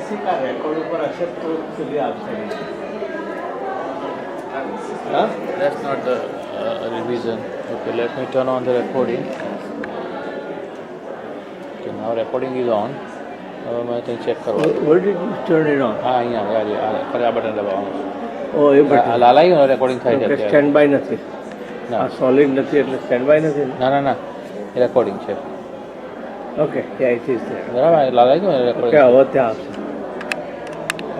Basic आ record ऊपर अच्छे तो चलिए आपसे That's not the revision. Okay, let me turn on the recording. Okay, now recording is on. मैं तो check करवा दूँ. Where did you turn it on? हाँ यहाँ यार पर આ બટન દબાવવાનું. Oh એ બટન. લાલાયું recording થાય છે અત્યારે. સ્ટેન્ડ બાય નથી. ના. આ સોલિડ નથી એટલે સ્ટેન્ડ બાય નથી. ના એ રેકોર્ડિંગ છે. Okay, yeah, it is there. બરાબર લાલાયું recording. Okay, હવે ત્યાં આવશે.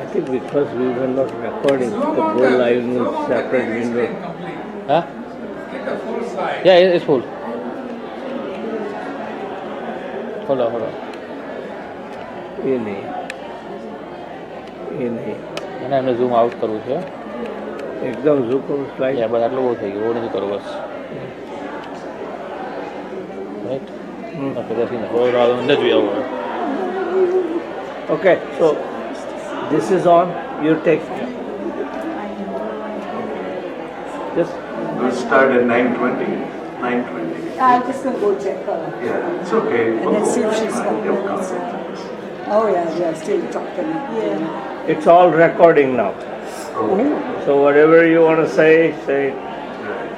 I think because we were not recording, the whole live news separate window. Huh? Yeah, it's full. Hold on. એ નહીં. મને એમને ઝૂમ આઉટ કરવું છે. એકદમ ઝૂમ કરું સ્લાઇડ. બસ આટલું બહુ થઈ ગયું, બહુ નથી કરવું બસ. રાઈટ. Okay that's enough. હવે અંદર જોઈએ હવે. Okay, so this is on. You take. Just. We'll start at 9:20. 9:20. I'm just going to go check her. Yeah, it's okay. And then see if she's coming. Oh, yeah, still talking. Yeah. It's all recording now. Okay. So whatever you want to say, say. Right.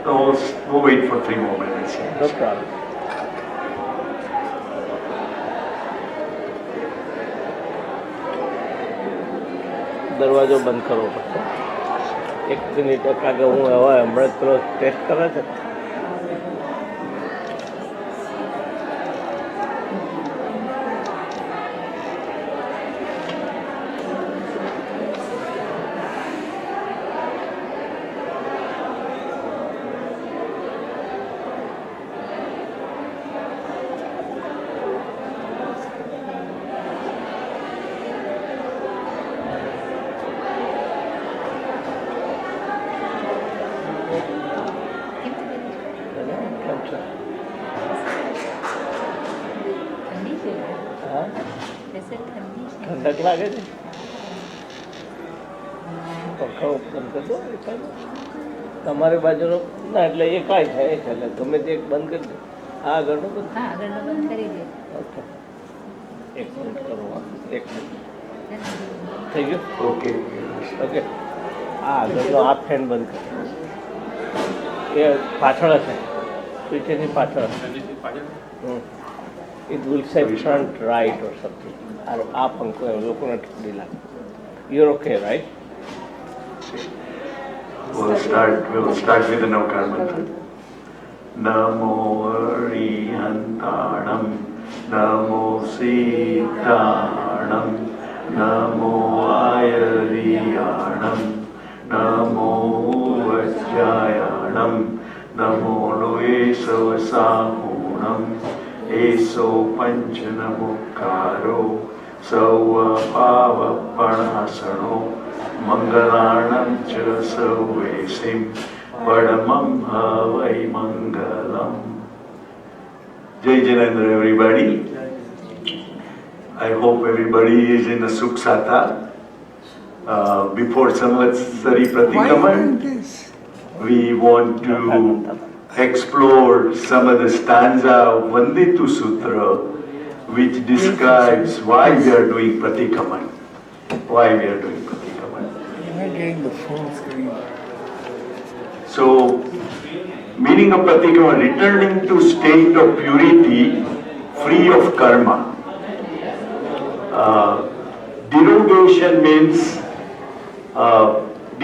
So we'll wait for 3 more minutes. No problem. દરવાજો બંધ કરવો પડશે 1 minute કારણ કે હું હવે હમણાં પેલો ટેસ્ટ કરે છે ઠંડક લાગે છે પંખા બંધ કરી દો તમારી બાજુનો ના એટલે એકાય થાય છે એટલે ગમે તે એક બંધ કરી દો આ આગળનો બંધ કરી દે ઓકે 1 મિનિટ કરો 1 મિનિટ થઈ ગયું Okay. ઓકે આ આગળનો આ ફેન બંધ કરો એ પાછળ હશે સ્વિચ એની પાછળ હશે it will say front right or something. આ પંખો લોકોને ઠંડી લાગે. You're okay, right? We'll start with the Navkar mantra. Namo Arihantanam, Namo Sitanam, Namo Ayariyanam, Namo Vajjayanam, Namo Loesavasahunam, Eso Panchanamukaro, Sauvapavanasano, Mangalanam cha Sauvesim, Padamam Havai Mangalam. Jai Janendra, everybody. I hope everybody is in a Sukh Satha. Before Samvatsari Pratikaman, we want to explore some of the stanza of Vanditu Sutra, which describes why we are doing Pratikaman. Why we are doing Pratikaman. Am I getting the full screen? So, meaning of Pratikaman, returning to state of purity, free of karma. Derogation means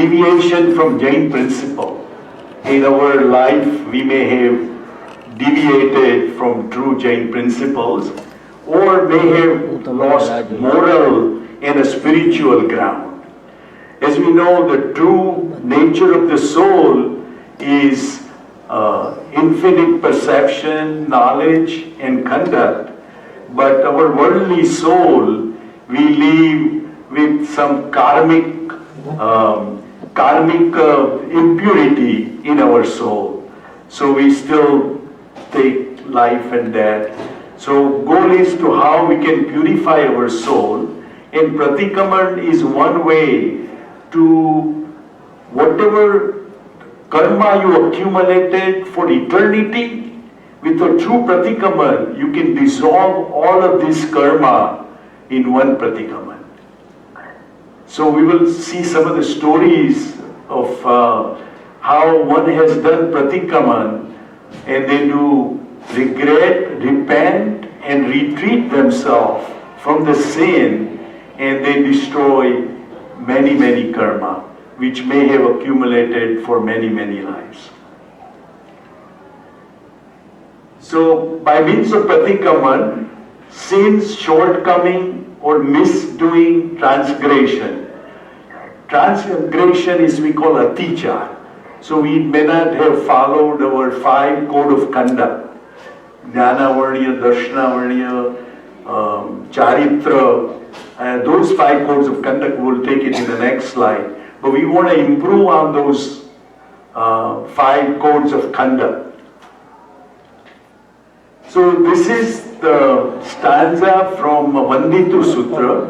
deviation from Jain principle. In our life, we may have deviated from true Jain principles or may have lost moral and a spiritual ground. As we know, the true nature of the soul is infinite perception, knowledge and conduct, but our worldly soul, we live with some karmic impurity in our soul. So we still take life and death. So goal is to how we can purify our soul, and Pratikaman is one way to whatever karma you accumulated for eternity. With a true Pratikaman, you can dissolve all of this karma in one Pratikaman. So we will see some of the stories of how one has done Pratikaman and they do regret, repent and retreat themselves from the sin, and they destroy many karma which may have accumulated for many lives. So by means of Pratikaman, sins, shortcoming or misdoing, transgression. Transgression is we call aticha. So we may not have followed our 5 code of conduct. Jnanavarnya, Darshanavarnya, Charitra, and those 5 codes of conduct, we'll take it in the next slide. But we want to improve on those 5 codes of conduct. So this is the stanza from Vanditu Sutra,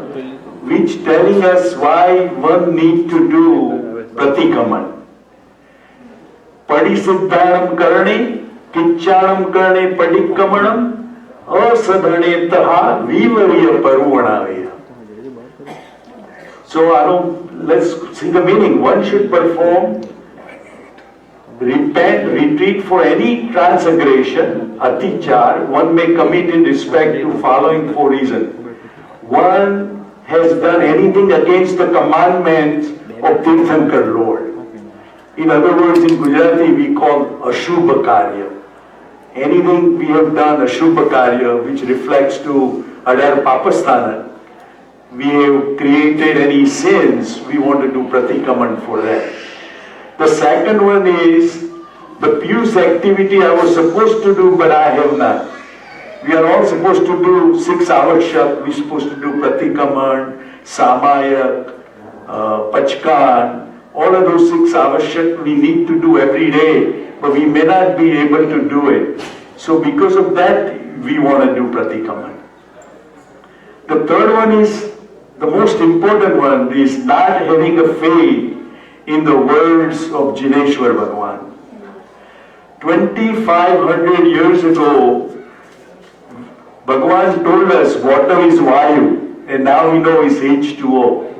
which telling us why one need to do Pratikaman. Padisiddhanam karane, Kichanam karane padikamanam, asadhane taha vivarya paruvanavaya. So let's see the meaning. One should perform, repent, retreat for any transgression, atichar, one may commit in respect to following 4 reasons. One has done anything against the commandments of Tirthankar Lord. In other words, in Gujarati we call Ashubha Karya. Anything we have done, Ashubha Karya, which reflects to Adar Papasthana, we have created any sins, we want to do Pratikaman for that. The second one is the pious activity I was supposed to do, but I have not. We are all supposed to do 6 avakshak, we are supposed to do Pratikaman, Samayak, Pachkan, all of those 6 avakshak we need to do every day, but we may not be able to do it. So because of that, we want to do Pratikaman. The third one is, the most important one, is not having a faith in the words of Jineshwar Bhagwan. 2500 years ago, Bhagwan told us water is Vayu, and now we know it's H2O.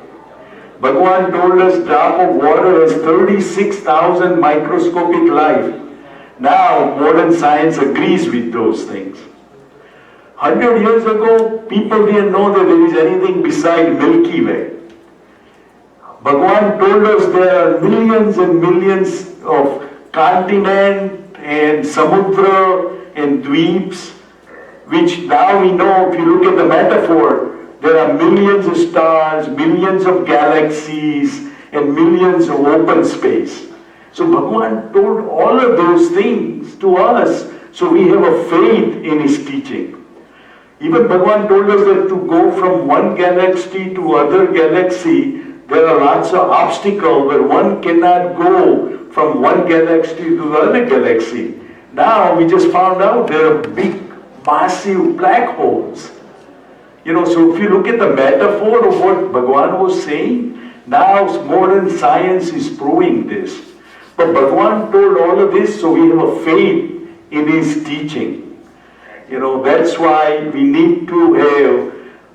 Bhagwan told us drop of water has 36,000 microscopic life. Now modern science agrees with those things. 100 years ago, people didn't know that there is anything beside Milky Way. Bhagwan told us there are millions and millions of continents and samudra and dweeps, which now we know, if you look at the metaphor, there are millions of stars, millions of galaxies, and millions of open space. So Bhagwan told all of those things to us, so we have a faith in his teaching. Even Bhagwan told us that to go from one galaxy to other galaxy, there are lots of obstacles where one cannot go from one galaxy to the other galaxy. Now we just found out there are big, massive black holes. So if you look at the metaphor of what Bhagwan was saying, now modern science is proving this. But Bhagwan told all of this, so we have a faith in his teaching. That's why we need to have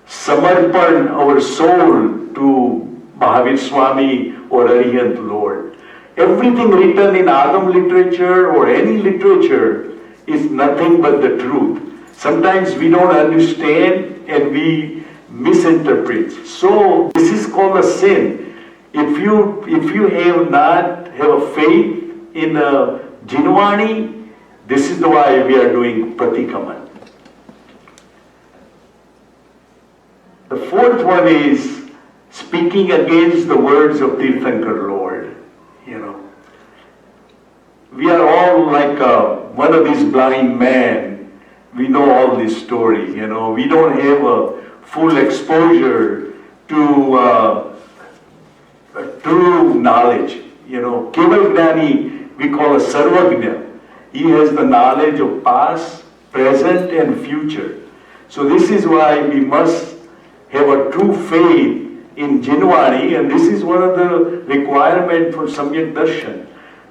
samarpan our soul to Mahavir Swami or Arihant Lord. Everything written in Agam literature or any literature is nothing but the truth. Sometimes we don't understand and we misinterpret. So this is called a sin. If you have not have a faith in Jinwani, this is why we are doing Pratikaman. The fourth one is speaking against the words of Tirthankar Lord. We are all like one of these blind men. We know all this story. We don't have a full exposure to true knowledge. Keval Gnani we call a Sarvagnya. He has the knowledge of past, present and future. So this is why we must have a true faith in Jinwani, and this is one of the requirements for Samyak Darshan.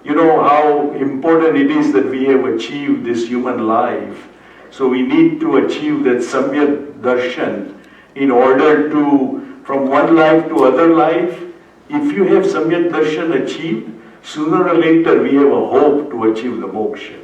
How important it is that we have achieved this human life. So we need to achieve that Samyak Darshan in order to, from one life to other life, if you have Samyak Darshan achieved, sooner or later we have a hope to achieve the moksha.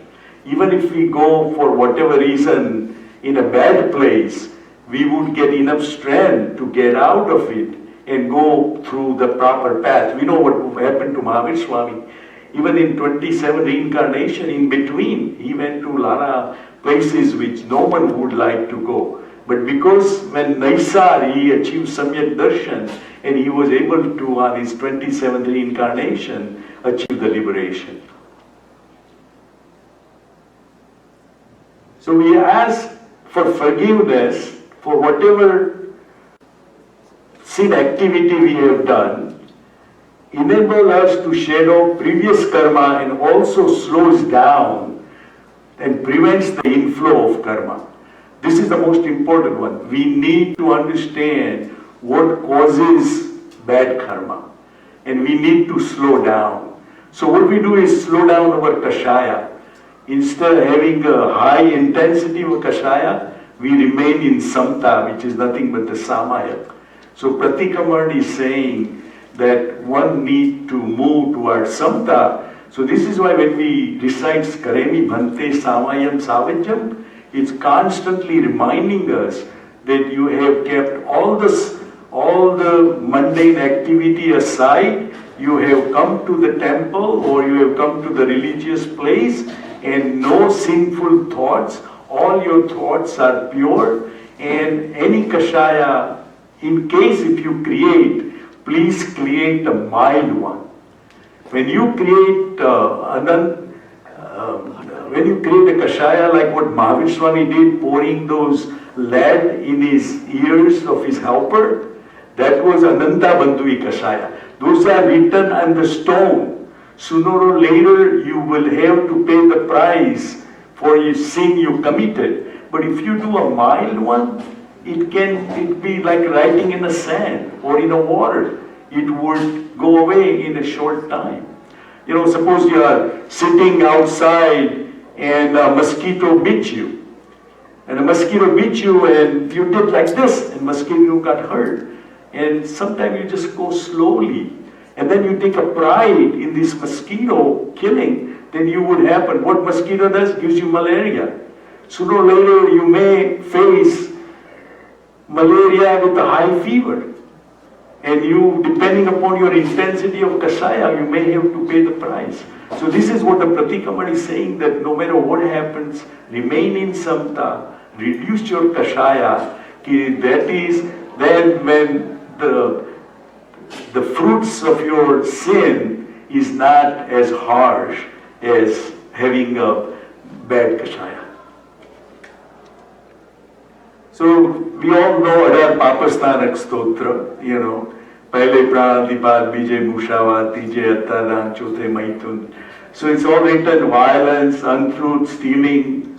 Even if we go for whatever reason in a bad place, we would get enough strength to get out of it and go through the proper path. We know what happened to Mahavir Swami. Even in 27 reincarnation, in between, he went to a lot of places which no one would like to go. But because when Naisar, he achieved Samyak Darshan, and he was able to, on his 27th reincarnation, achieve the liberation. So we ask for forgiveness for whatever sin activity we have done, enable us to shed off previous karma and also slows down and prevents the inflow of karma. This is the most important one. We need to understand what causes bad karma, and we need to slow down. So what we do is slow down our kashaya. Instead of having a high intensity of kashaya, we remain in samta, which is nothing but the samaya. So Pratikamad is saying that one need to move towards samta. So this is why when we recite Karemi Bhante Samayam Savajam, it's constantly reminding us that you have kept all the mundane activity aside, you have come to the temple or you have come to the religious place and no sinful thoughts, all your thoughts are pure, and any kashaya, in case if you create, please create a mild one. When you create when you create a kashaya like what Mahavir Swami did, pouring those lead in his ears of his helper, that was Ananta Bandhui kashaya. Those are written on the stone. Sooner or later you will have to pay the price for your sin you committed. But if you do a mild one, it be like writing in the sand or in the water. It would go away in a short time. You know, suppose you are sitting outside and a mosquito bit you. And a mosquito bit you and you did like this and mosquito got hurt. And sometimes you just go slowly. And then you take a pride in this mosquito killing, then you would happen. What mosquito does? Gives you malaria. Sooner or later you may face malaria with a high fever. And you, depending upon your intensity of kashaya, you may have to pay the price. So this is what the Pratikamad is saying, that no matter what happens, remain in samta, reduce your kashaya. That is then when the fruits of your sin is not as harsh as having a bad kashaya. So we all know Adar Papastanak Stotra, you know, Pahle Pranadipad, Bijay Mushavat, Tije Attadan, Chothe Maitun. So it's all written: violence, untruth, stealing,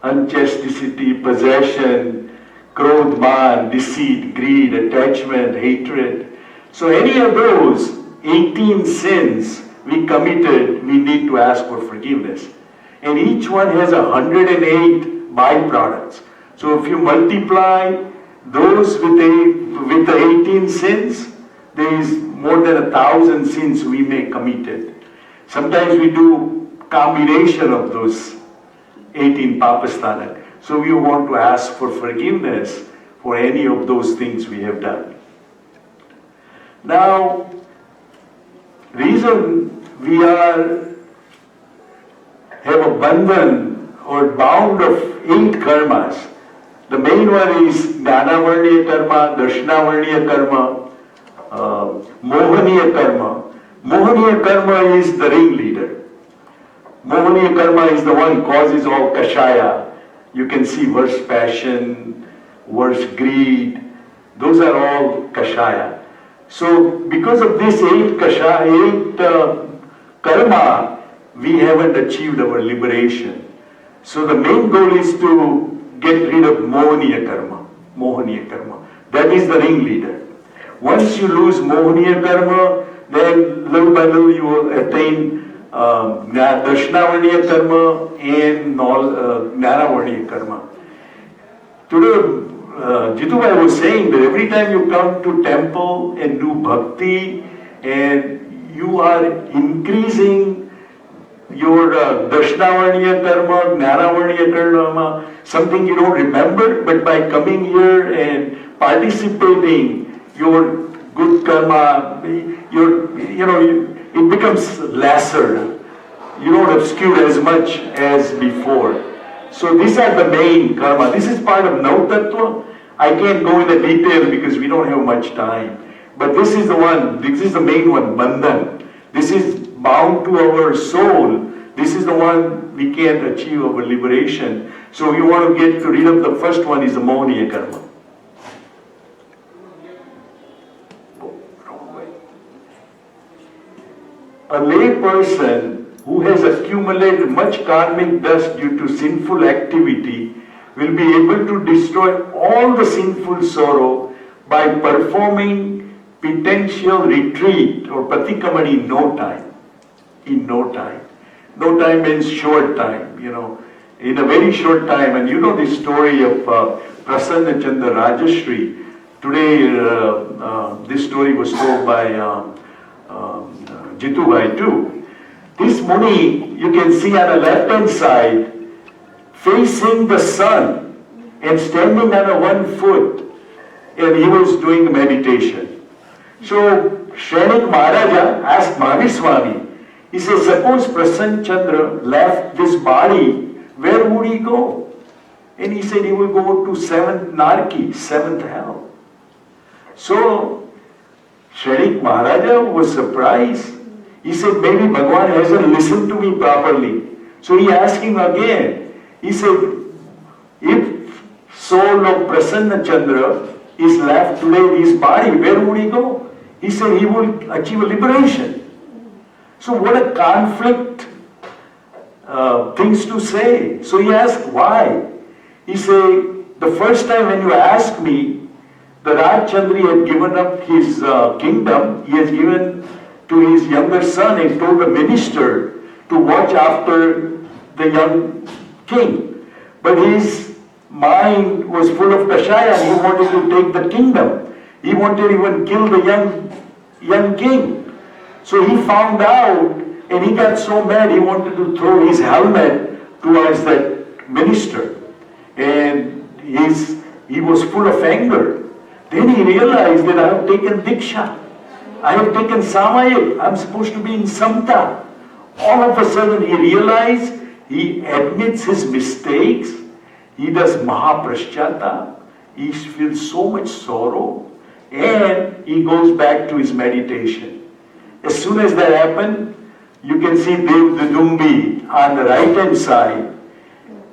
unchasticity, possession, krodh, man, deceit, greed, attachment, hatred. So any of those 18 sins we committed, we need to ask for forgiveness. And each one has 108 byproducts. So if you multiply those with the 18 sins, there is more than 1,000 sins we may committed. Sometimes we do combination of those 18 papastanak. So we want to ask for forgiveness for any of those things we have done. Now, reason we have a bandhan or bound of 8 karmas. The main one is Jnanavarniya karma, Darshanavarniya karma, Mohaniya karma. Mohaniya karma is the ringleader. Mohaniya karma is the one causes all kashaya. You can see worse passion, worse greed. Those are all kashaya. So because of this 8 karma, we haven't achieved our liberation. So the main goal is to get rid of Mohaniya karma. Mohaniya karma. That is the ringleader. Once you lose Mohaniya karma, then little by little you will attain Darshanavarniya karma and Jnanavarniya karma. Today, Jitu Bhai was saying that every time you come to temple and do bhakti and you are increasing your Dashnavarniya karma, Jnanavarniya karma, something you don't remember, but by coming here and participating, your good karma, it becomes lesser. You don't obscure as much as before. So these are the main karma. This is part of Navtattva. I can't go into detail because we don't have much time. But this is the one, this is the main one, Bandhan. This is bound to our soul. This is the one we can't achieve our liberation. So you want to get rid of the first one is the Mohaniya karma. A lay person who has accumulated much karmic dust due to sinful activity will be able to destroy all the sinful sorrow by performing penitential retreat or patikamani in no time. In no time. No time means short time, in a very short time. And you know the story of Prasanna Chandra Rajashri. Today, this story was told by Jitu Bhai too. This Muni, you can see on the left hand side, facing the sun and standing on a 1 foot, and he was doing meditation. So, Shrenik Maharaja asked Mahavishwami, he said, suppose Prasanna Chandra left this body, where would he go? And he said he will go to 7th Narki, 7th hell. So, Shrenik Maharaja was surprised. He said, maybe Bhagwan hasn't listened to me properly. So he asked him again. He said, if soul of Prasanna Chandra is left today in his body, where would he go? He said he will achieve a liberation. So what a conflict things to say. So he asked, why? He said, the first time when you asked me, the Raj Chandri had given up his kingdom, he has given to his younger son and told the minister to watch after the young king. But his mind was full of kashaya and he wanted to take the kingdom. He wanted to even kill the young king. So he found out and he got so mad he wanted to throw his helmet towards that minister. And he was full of anger. Then he realized that I have taken Diksha. I have taken Samayik. I'm supposed to be in Samta. All of a sudden he realized, he admits his mistakes. He does Mahaprashyata. He feels so much sorrow. And he goes back to his meditation. As soon as that happened, you can see Dev Dudumbi on the right hand side.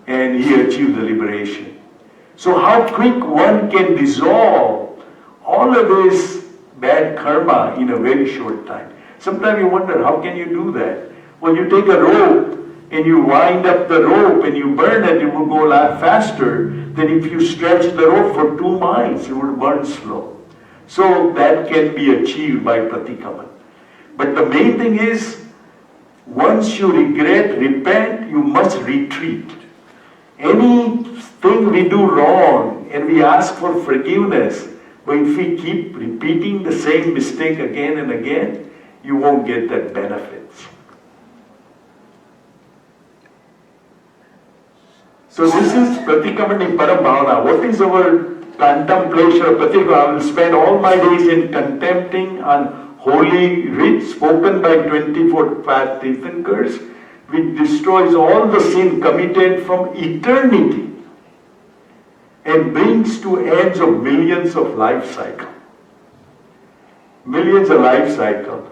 And he achieved the liberation. So how quick one can dissolve all of this bad karma in a very short time. Sometimes you wonder, how can you do that? Well, you take a rope and you wind up the rope and you burn it, it will go a lot faster than if you stretch the rope for 2 miles, it will burn slow. So that can be achieved by pratikaman. But the main thing is, once you regret, repent, you must retreat. Anything we do wrong and we ask for forgiveness, but if we keep repeating the same mistake again and again, you won't get that benefit. So this is Pratikamani Parambhavana. What is our contemplation of Pratikama? I will spend all my days in contempting on holy writ spoken by 24 path Tirthankars, which destroys all the sin committed from eternity and brings to ends of millions of life cycle. Millions of life cycle.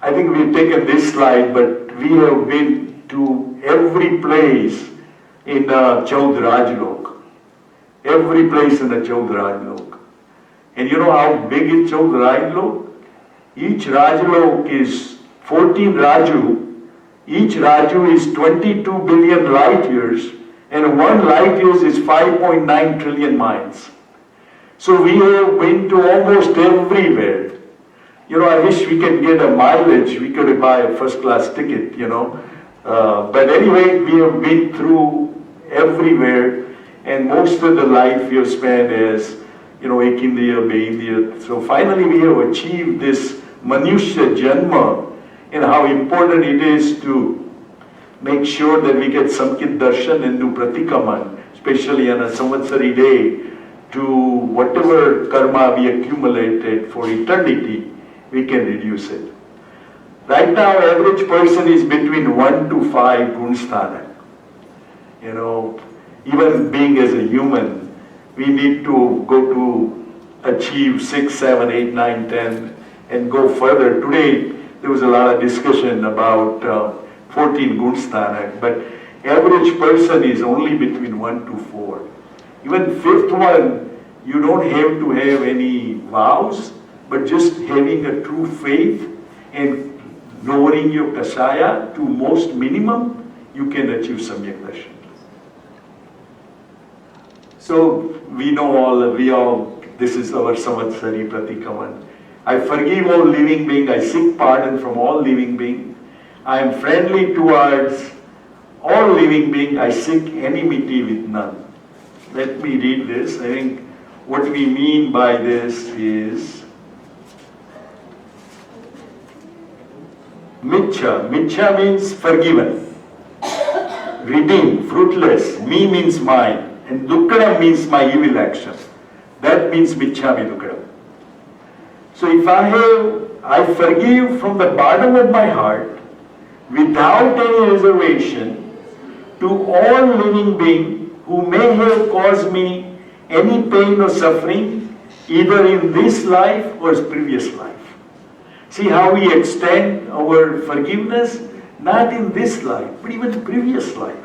I think we've taken this slide, but we have been to every place in Chaud Rajlok. Every place in the Chaud Rajlok. And you know how big is Chaud Rajlok? Each Rajlok is 14 Raju. Each Raju is 22 billion light years. And 1 light years is 5.9 trillion miles. So we have been to almost everywhere. I wish we could get a mileage. We could buy a first class ticket, But anyway, we have been through everywhere. and most of the life you've spent is, ekindriya, beindriya. So finally we have achieved this Manushya Janma, and how important it is to make sure that we get Samkit Darshan and do Pratikaman, especially on a Samvatsari day, to whatever karma we accumulated for eternity, we can reduce it. Right now, average person is between 1 to 5 gunsthana. Even being as a human, we need to go to achieve 6, 7, 8, 9, 10, and go further. Today, there was a lot of discussion about 14 gunsthana, but average person is only between 1 to 4. Even fifth one, you don't have to have any vows, but just having a true faith and lowering your kasaya to most minimum, you can achieve samyak darshan. So we all, this is our Samvatsari Pratikaman. I forgive all living beings, I seek pardon from all living beings. I am friendly towards all living beings, I seek enmity with none. Let me read this. I think what we mean by this is Michha. Michha means forgiven, redeemed, fruitless. Me means mine. And Dukkadam means my evil action. That means Michhami Dukkadam. So if I forgive from the bottom of my heart, without any reservation, to all living beings who may have caused me any pain or suffering, either in this life or previous life. See how we extend our forgiveness, not in this life, but even previous life.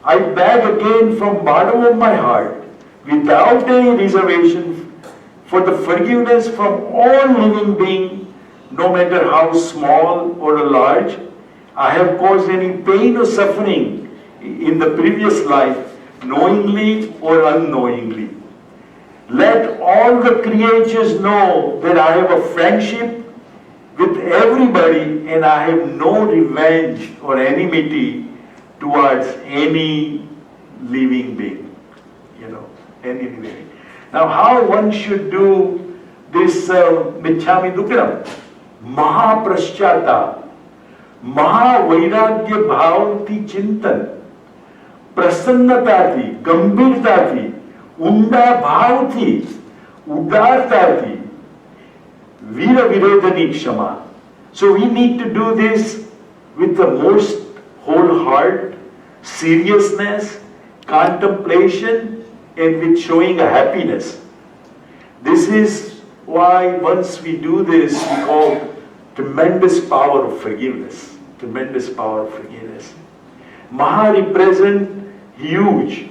I beg again from bottom of my heart, without any reservation, for the forgiveness from all living beings, no matter how small or large, I have caused any pain or suffering in the previous life, knowingly or unknowingly. Let all the creatures know that I have a friendship with everybody and I have no revenge or enmity towards any living being. Any living being. Now how one should do this Michhami Dukkadam? Mahapraschata, Mahavairagya Bhavati Chintan, प्रसन्नताथी, गंभीरताथी, ઊંડા ભાવથી, ઉદારતાથી, વીર વિરોધની ક્ષમા. So we need to do this with the most whole heart, seriousness, contemplation, and with showing a happiness. This is why once we do this, we call tremendous power of forgiveness. Tremendous power of forgiveness. Maha represent huge.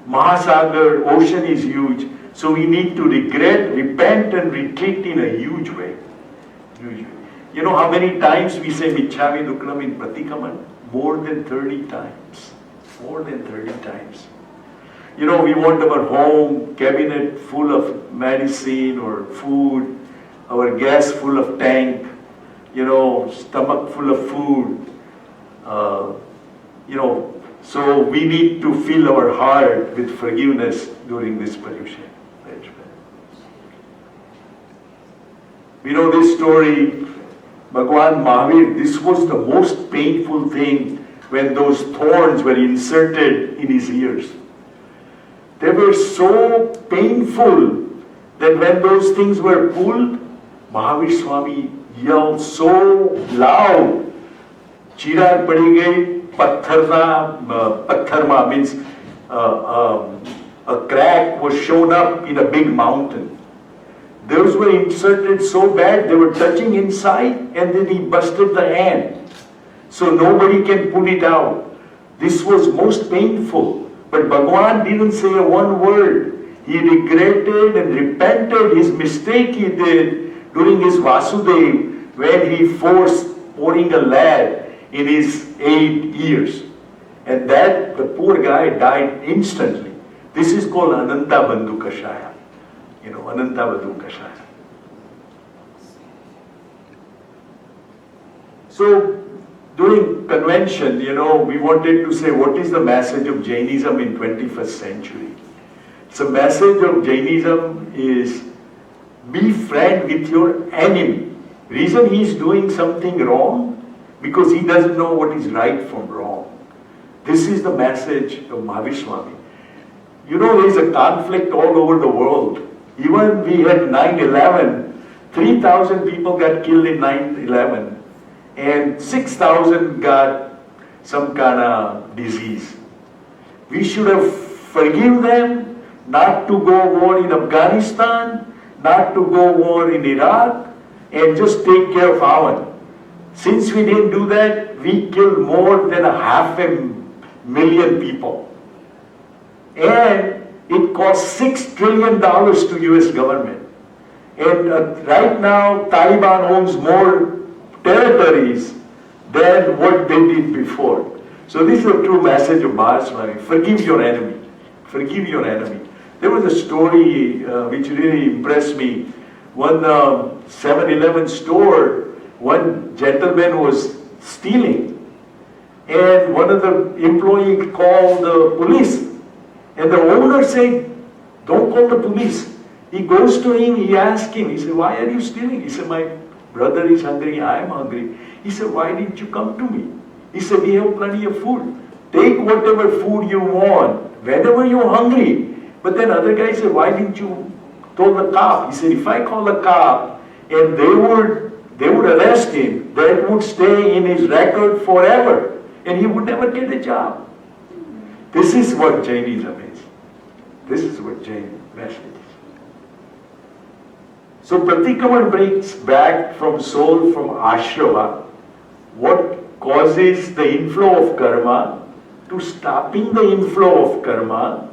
Mahasagar, ocean is huge. So we need to regret, repent, and retreat in a huge way. Huge way. You know how many times we say Michhami Dukkadam in Pratikaman? More than 30 times. More than 30 times. You know, we want our home cabinet full of medicine or food, our gas full of tank, you know, stomach full of food. So we need to fill our heart with forgiveness during this Paryushana. We know this story, Bhagwan Mahavir, this was the most painful thing when those thorns were inserted in his ears. They were so painful that when those things were pulled, Mahavir Swami yelled so loud, Chirar padi gayi, patharma means a crack was shown up in a big mountain. Those were inserted so bad, they were touching inside, and then he busted the end. So nobody can pull it out. This was most painful. But Bhagwan didn't say a one word. He regretted and repented his mistake he did during his Vasudev when he forced pouring a lead in his 8 ears. And that, the poor guy died instantly. This is called Ananta Bandhu Kashaya. You know, Ananta Bandhu Kashaya. So, During convention, we wanted to say what is the message of Jainism in 21st century. So message of Jainism is be friend with your enemy. Reason he is doing something wrong, because he doesn't know what is right from wrong. This is the message of Mahavishwami. There is a conflict all over the world. Even we had 9/11, 3,000 people got killed in 9/11, and 6,000 got some kind of disease. We should have forgive them, not to go war in Afghanistan, not to go war in Iraq, and just take care of our. Since we didn't do that, we killed more than 500,000 people. And it cost $6 trillion to US government. And right now, Taliban owns more territories than what they did before. So this is a true message of Mahavishwami. Forgive your enemy. Forgive your enemy. There was a story which really impressed me. One 7-Eleven store, one gentleman was stealing, and one of the employees called the police, and the owner said, don't call the police. He goes to him, he asks him, he said, why are you stealing? He said, my brother is hungry, I am hungry. He said, why didn't you come to me? He said, we have plenty of food. Take whatever food you want, whenever you're hungry. But then other guy said, why didn't you tell the cop? He said, if I call the cop and they would arrest him, that would stay in his record forever, and he would never get a job. This is what Jainism is. This is what Jain message is. So Pratikraman brings back from soul, from ashrava, what causes the inflow of karma, to stopping the inflow of karma,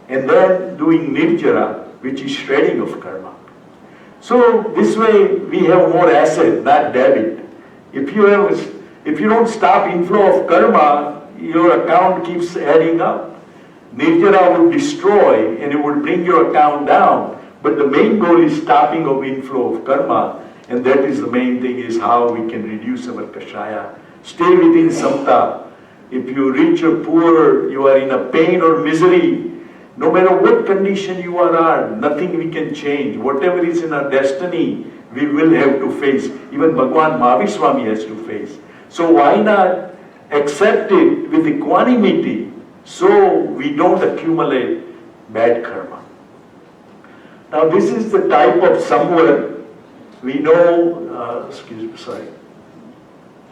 and then doing nirjara, which is shredding of karma. So this way we have more asset, not debit. If you don't stop inflow of karma, your account keeps adding up. Nirjara would destroy and it would bring your account down. But the main goal is stopping of inflow of karma, and that is the main thing, is how we can reduce our kashaya. Stay within samta. If you rich or poor, you are in a pain or misery, no matter what condition you are, nothing we can change. Whatever is in our destiny, we will have to face. Even Bhagwan Mahavishwami has to face. So why not accept it with equanimity so we don't accumulate bad karma? Now this is the type of samvara we know,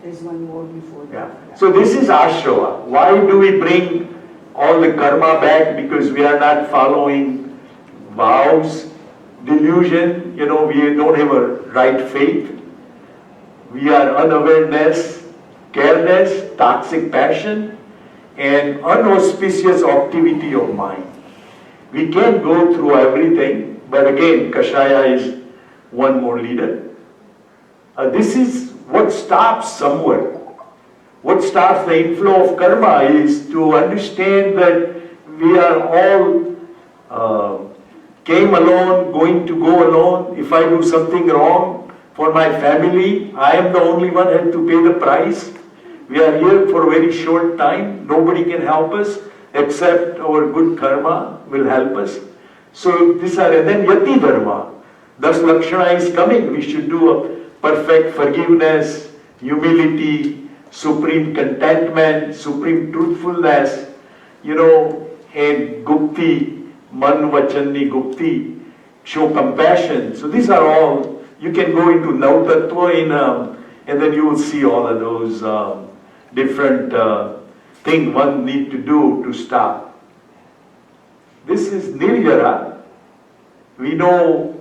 There's one more before that. Yeah. So this is ashrava. Why do we bring all the karma back? Because we are not following vows, delusion, we don't have a right faith. We are unawareness, careless, toxic passion, and unauspicious activity of mind. We can't go through everything, but again, Kashaya is one more leader. This is what stops somewhere. What stops the inflow of karma is to understand that we are all came alone, going to go alone. If I do something wrong for my family, I am the only one who has to pay the price. We are here for a very short time. Nobody can help us except our good karma will help us. So these are, and then yati dharma. Thus Lakshana is coming. We should do a perfect forgiveness, humility, supreme contentment, supreme truthfulness, and gupti, man vachanni gupti, show compassion. So these are all, you can go into Navtattva and then you will see all of those different things one need to do to stop. This is Nirjara. We know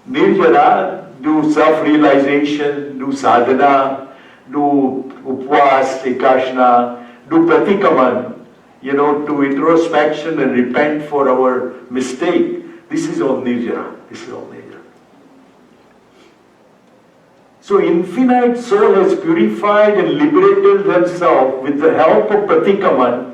Nirjara, do self-realization, do sadhana, do upvas, ekashna, do pratikaman, to introspection and repent for our mistake. This is all nirjara. This is all nirjara. So infinite soul has purified and liberated themselves with the help of pratikaman,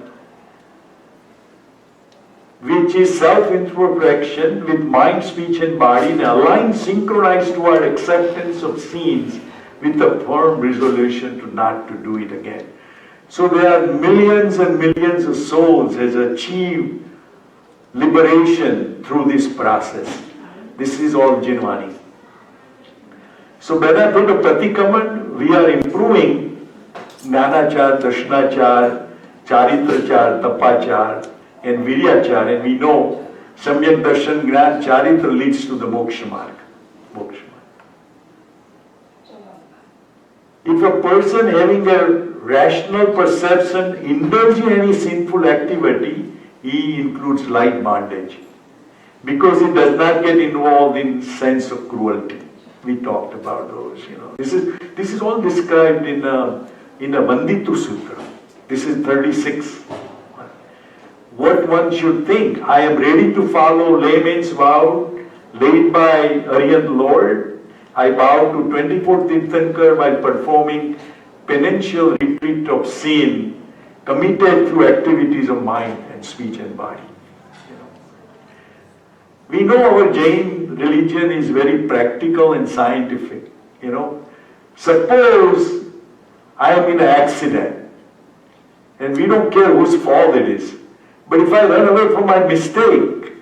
which is self-introspection with mind, speech and body, and aligned, synchronized to our acceptance of scenes with a firm resolution to not to do it again. So there are millions and millions of souls has achieved liberation through this process. This is all Jinwani. So when I put a Pratikaman, we are improving Jnanachar, Darshanachar, Charitrachar, Tapachar, and Viryachar, and we know Samyak Darshan Gnan Charitra leads to the Moksha Marg. Moksha Marg. If a person having a rational perception indulges in any sinful activity, he includes light bondage, because he does not get involved in sense of cruelty. We talked about those, This is all described in a Vanditu Sutra. This is 36. What one should think: I am ready to follow layman's vow laid by Aryan Lord. I vow to 24 Tirthankar while performing penitential retreat of sin committed through activities of mind and speech and body. We know our Jain religion is very practical and scientific. Suppose I am in an accident, and we don't care whose fault it is. But if I run away from my mistake,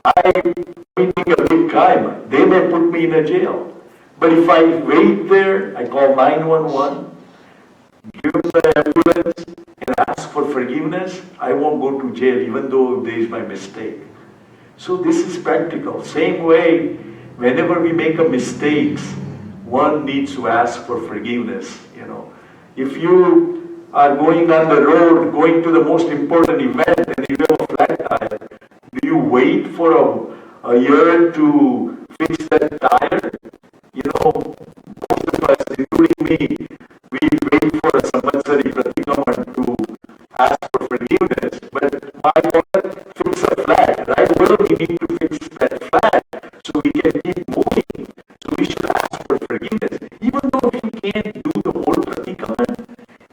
I am committing a big crime. They may put me in a jail. But if I wait there, I call 911, give the ambulance, and ask for forgiveness, I won't go to jail even though there is my mistake. So this is practical. Same way, whenever we make a mistakes, one needs to ask for forgiveness. If you are going on the road, going to the most important event, and you have a flat tire, do you wait for a year to fix that tire? Most of us, including me, we wait for a samvatsari pratikaman to ask for forgiveness. But why not fix a flat, right? Well, we need to fix that flat so we can keep moving. So we should ask for forgiveness. Even though we can't do the whole pratikaman,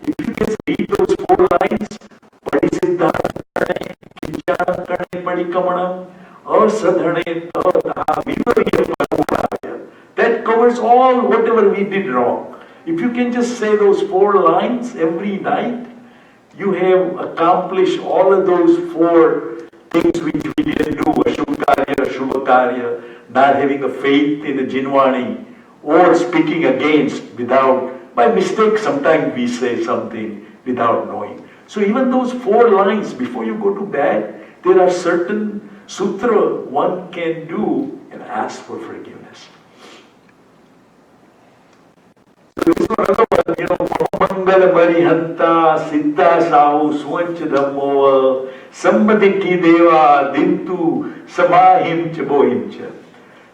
if you just read those 4 lines, Padisiddhana Karne, Kinchana Karne Padikamanam, Asadhane Tavaha Vivarya Parupaya. That covers all whatever we did wrong. If you can just say those 4 lines every night, you have accomplished all of those 4 things which we didn't do: Ashubhakarya, Shubhakarya, not having a faith in the Jinwani, or speaking against without, by mistake, sometimes we say something without knowing. So even those 4 lines before you go to bed, there are certain sutra one can do and ask for forgiveness. So this is another one, Mangala Marihanta, Siddha Sahu, Swanch Dhammo, Sambadi Ki Deva, Dintu, Samahim Chabohimcha.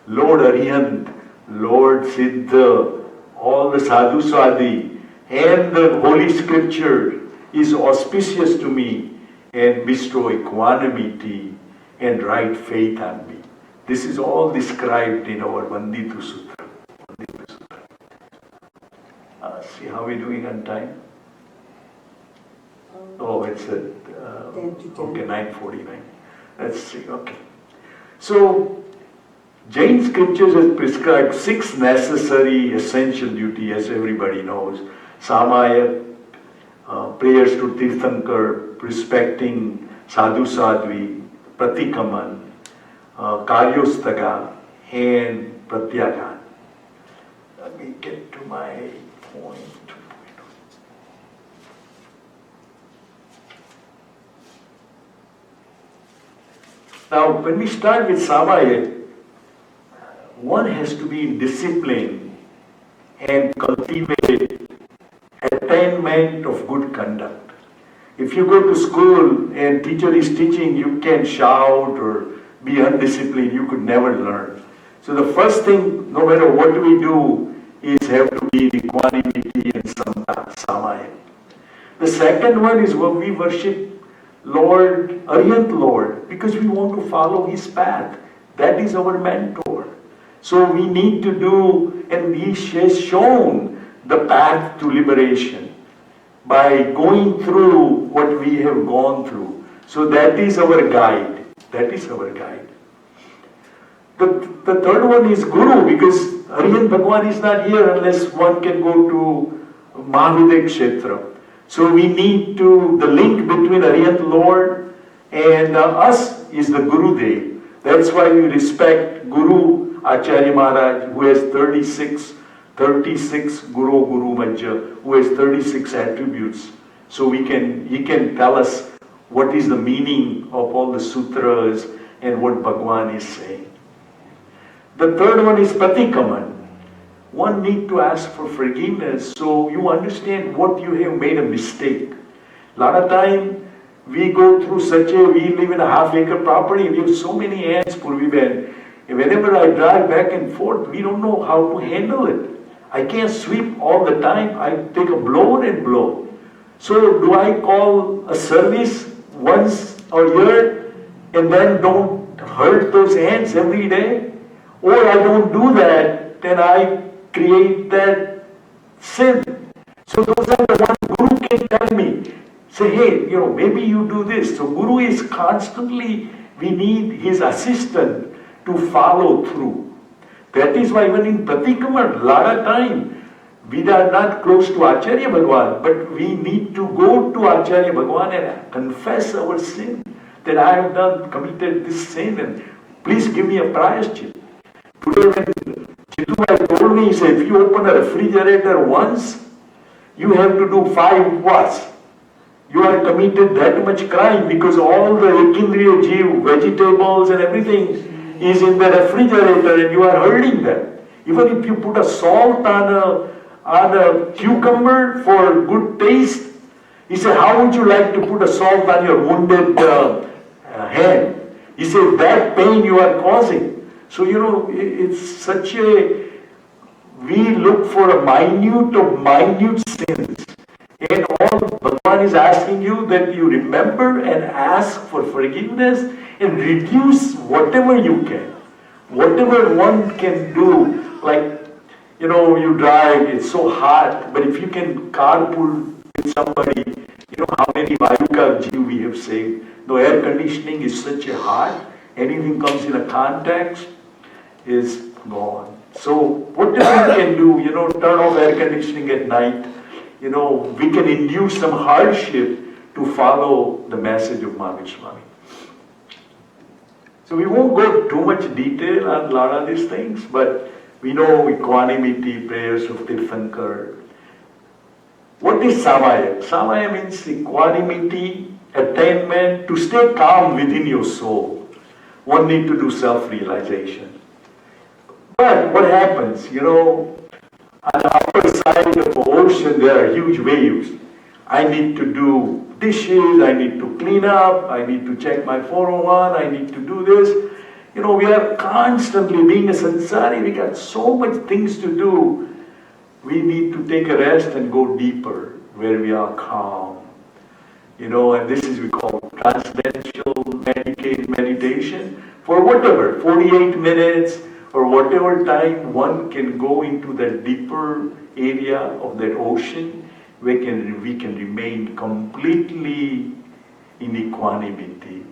Lord Arihant, Lord Siddha, all the Sadhu Sadi, and the Holy Scripture is auspicious to me and bestow equanimity and right faith on me. This is all described in our Vanditu Sutra. See how we're doing on time? Oh, it's at, okay, 9:49. Let's see, okay. So, Jain scriptures has prescribed 6 necessary essential duty, as everybody knows. Samaya, prayers to Tirthankar, respecting Sadhu Sadhvi, Pratikaman, Karyostaga, and Pratyagan. Let me get to my point. Now, when we start with Samaya, one has to be in discipline and cultivate attainment of good conduct. If you go to school and teacher is teaching, you can shout or be undisciplined, you could never learn. So the first thing, no matter what we do, is have to be in equanimity and samaya. The second one is when we worship Lord, Arihant Lord, because we want to follow His path. That is our mentor. So we need to do, and He has shown the path to liberation by going through what we have gone through. So that is our guide. That is our guide. The third one is Guru, because Aryan Bhagwan is not here unless one can go to Mahavidya Kshetra. So we need to, the link between Aryan Lord and us is the Gurudev. That's why we respect Guru Acharya Maharaj, who has 36 Guru Majja, who has 36 attributes. So he can tell us what is the meaning of all the sutras and what Bhagwan is saying. The third one is Pratikaman. One need to ask for forgiveness so you understand what you have made a mistake. A lot of time we go through we live in a half-acre property, we have so many ants, Purviben. Whenever I drive back and forth, we don't know how to handle it. I can't sweep all the time. I take a blower and blow. So do I call a service once a year and then don't hurt those ants every day? Or I don't do that, then I create that sin. So those are the ones Guru can tell me. Say, hey, maybe you do this. So Guru is constantly, we need his assistant to follow through. That is why even in Pratikaman, a lot of time, we are not close to Acharya Bhagwan, but we need to go to Acharya Bhagwan and confess our sin. That I have committed this sin and please give me a prayaschit. Today when Chitu told me, he said, if you open a refrigerator once, you have to do 5 was. You are committed that much crime because all the Ekindriya Jeev, vegetables and everything is in the refrigerator and you are hurting them. Even if you put a salt on a cucumber for good taste, he said, how would you like to put a salt on your wounded hand? He said, that pain you are causing. So, it's such we look for a minute of minute sins. And all Bhagwan is asking you that you remember and ask for forgiveness and reduce whatever you can. Whatever one can do, like, you drive, it's so hot, but if you can carpool with somebody, how many Vayuka Jeev we have saved. The air conditioning is such a hot, anything comes in a contact is gone. So whatever we can do, turn off air conditioning at night, we can induce some hardship to follow the message of Mahavir Swami. So we won't go too much detail on a lot of these things, but we know equanimity, prayers of Tirthankar. What is Samaya? Samaya means equanimity, attainment, to stay calm within your soul. One need to do self-realization. But what happens, on the upper side of the ocean there are huge waves. I need to do dishes, I need to clean up, I need to check my 401, I need to do this. We are constantly, being a sansari, we got so much things to do. We need to take a rest and go deeper, where we are calm. And this is we call transcendental meditation. For whatever, 48 minutes, or whatever time one can go into that deeper area of that ocean, we can remain completely in equanimity,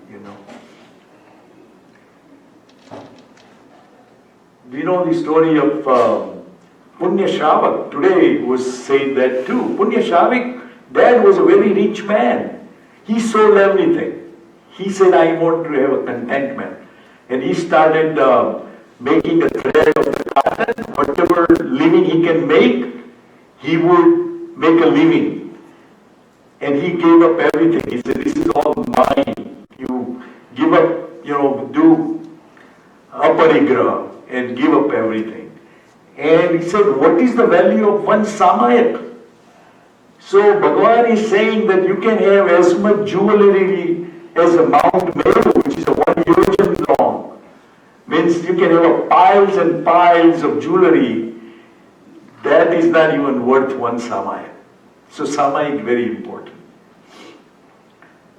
We know the story of Punya Shravak. Today was said that too. Punya Shravak, dad was a very rich man. He sold everything. He said, I want to have a contentment. And he started making a thread of the cotton. Whatever living he can make, he would make a living. And he gave up everything. He said, this is all mine. You give up, do aparigraha and give up everything. And he said, what is the value of one samayak? So Bhagwan is saying that you can have as much jewelry as a Mount Meru, which is a 1 yojan long. Means you can have piles and piles of jewelry. That is not even worth one samayak. So samayak is very important.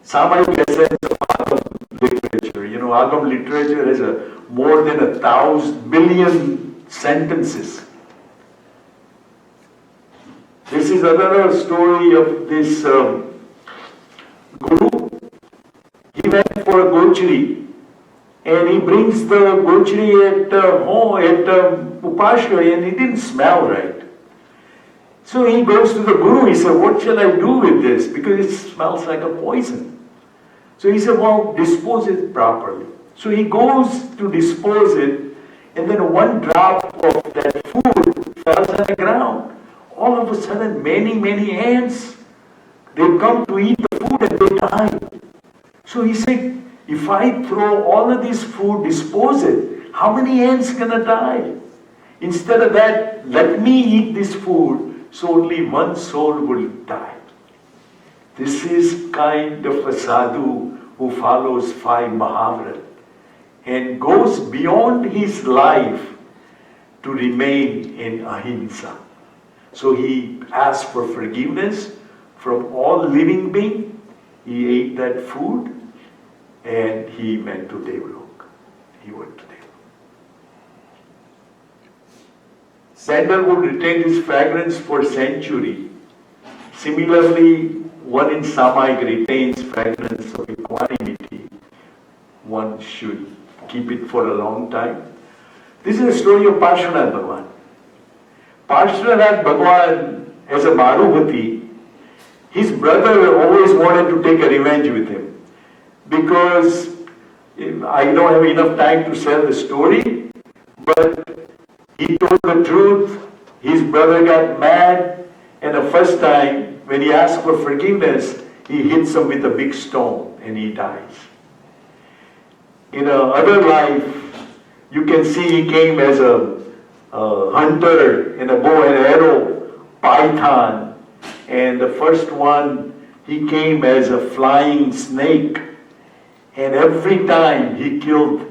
Samayak essence of Agam literature. Agam literature has more than 1,000 billion sentences. This is another story of this guru. He went for a gochari and he brings the gochari at home, at upashka and it didn't smell right. So he goes to the guru, he said, what shall I do with this? Because it smells like a poison. So he said, well, dispose it properly. So he goes to dispose it, and then one drop of that food falls on the ground. All of a sudden, many ants, they come to eat the food and they die. So he said, if I throw all of this food, dispose it, how many ants gonna die? Instead of that, let me eat this food, so only one soul will die. This is kind of a sadhu who follows 5 Mahavrat and goes beyond his life to remain in ahimsa. So he asked for forgiveness from all living beings. He ate that food and he went to Devlok. He went to Devlok. Sandalwood retained its fragrance for centuries. Similarly, one in Samaik retains fragrance of equanimity. One should keep it for a long time. This is the story of Paryushana Bhagwan. Paryushana Bhagwan, as a Maruvati, his brother always wanted to take a revenge with him. Because I don't have enough time to tell the story, but he told the truth. His brother got mad, and the first time when he asked for forgiveness, he hits him with a big stone and he dies. In another life, you can see he came as a hunter in a bow and arrow, python, and the first one he came as a flying snake, and every time he killed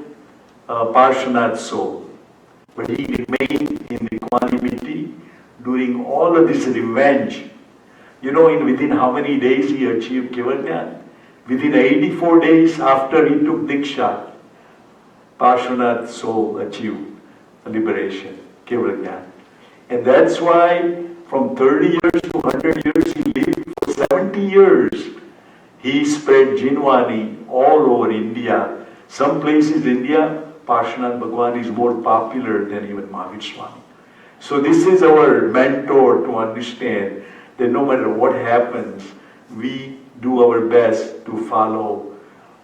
Paryushanath's soul. But he remained in equanimity during all of this revenge. You know, within how many days he achieved Kevalgyan? Within 84 days after he took Diksha, Paryushanath's soul achieved liberation, Kevalgyan. And that's why from 30 years to 100 years he lived. For 70 years he spread Jinwani all over India. Some places in India, Paryushanath Bhagwan is more popular than even Mahavir Swami. So this is our mentor to understand that no matter what happens, we do our best to follow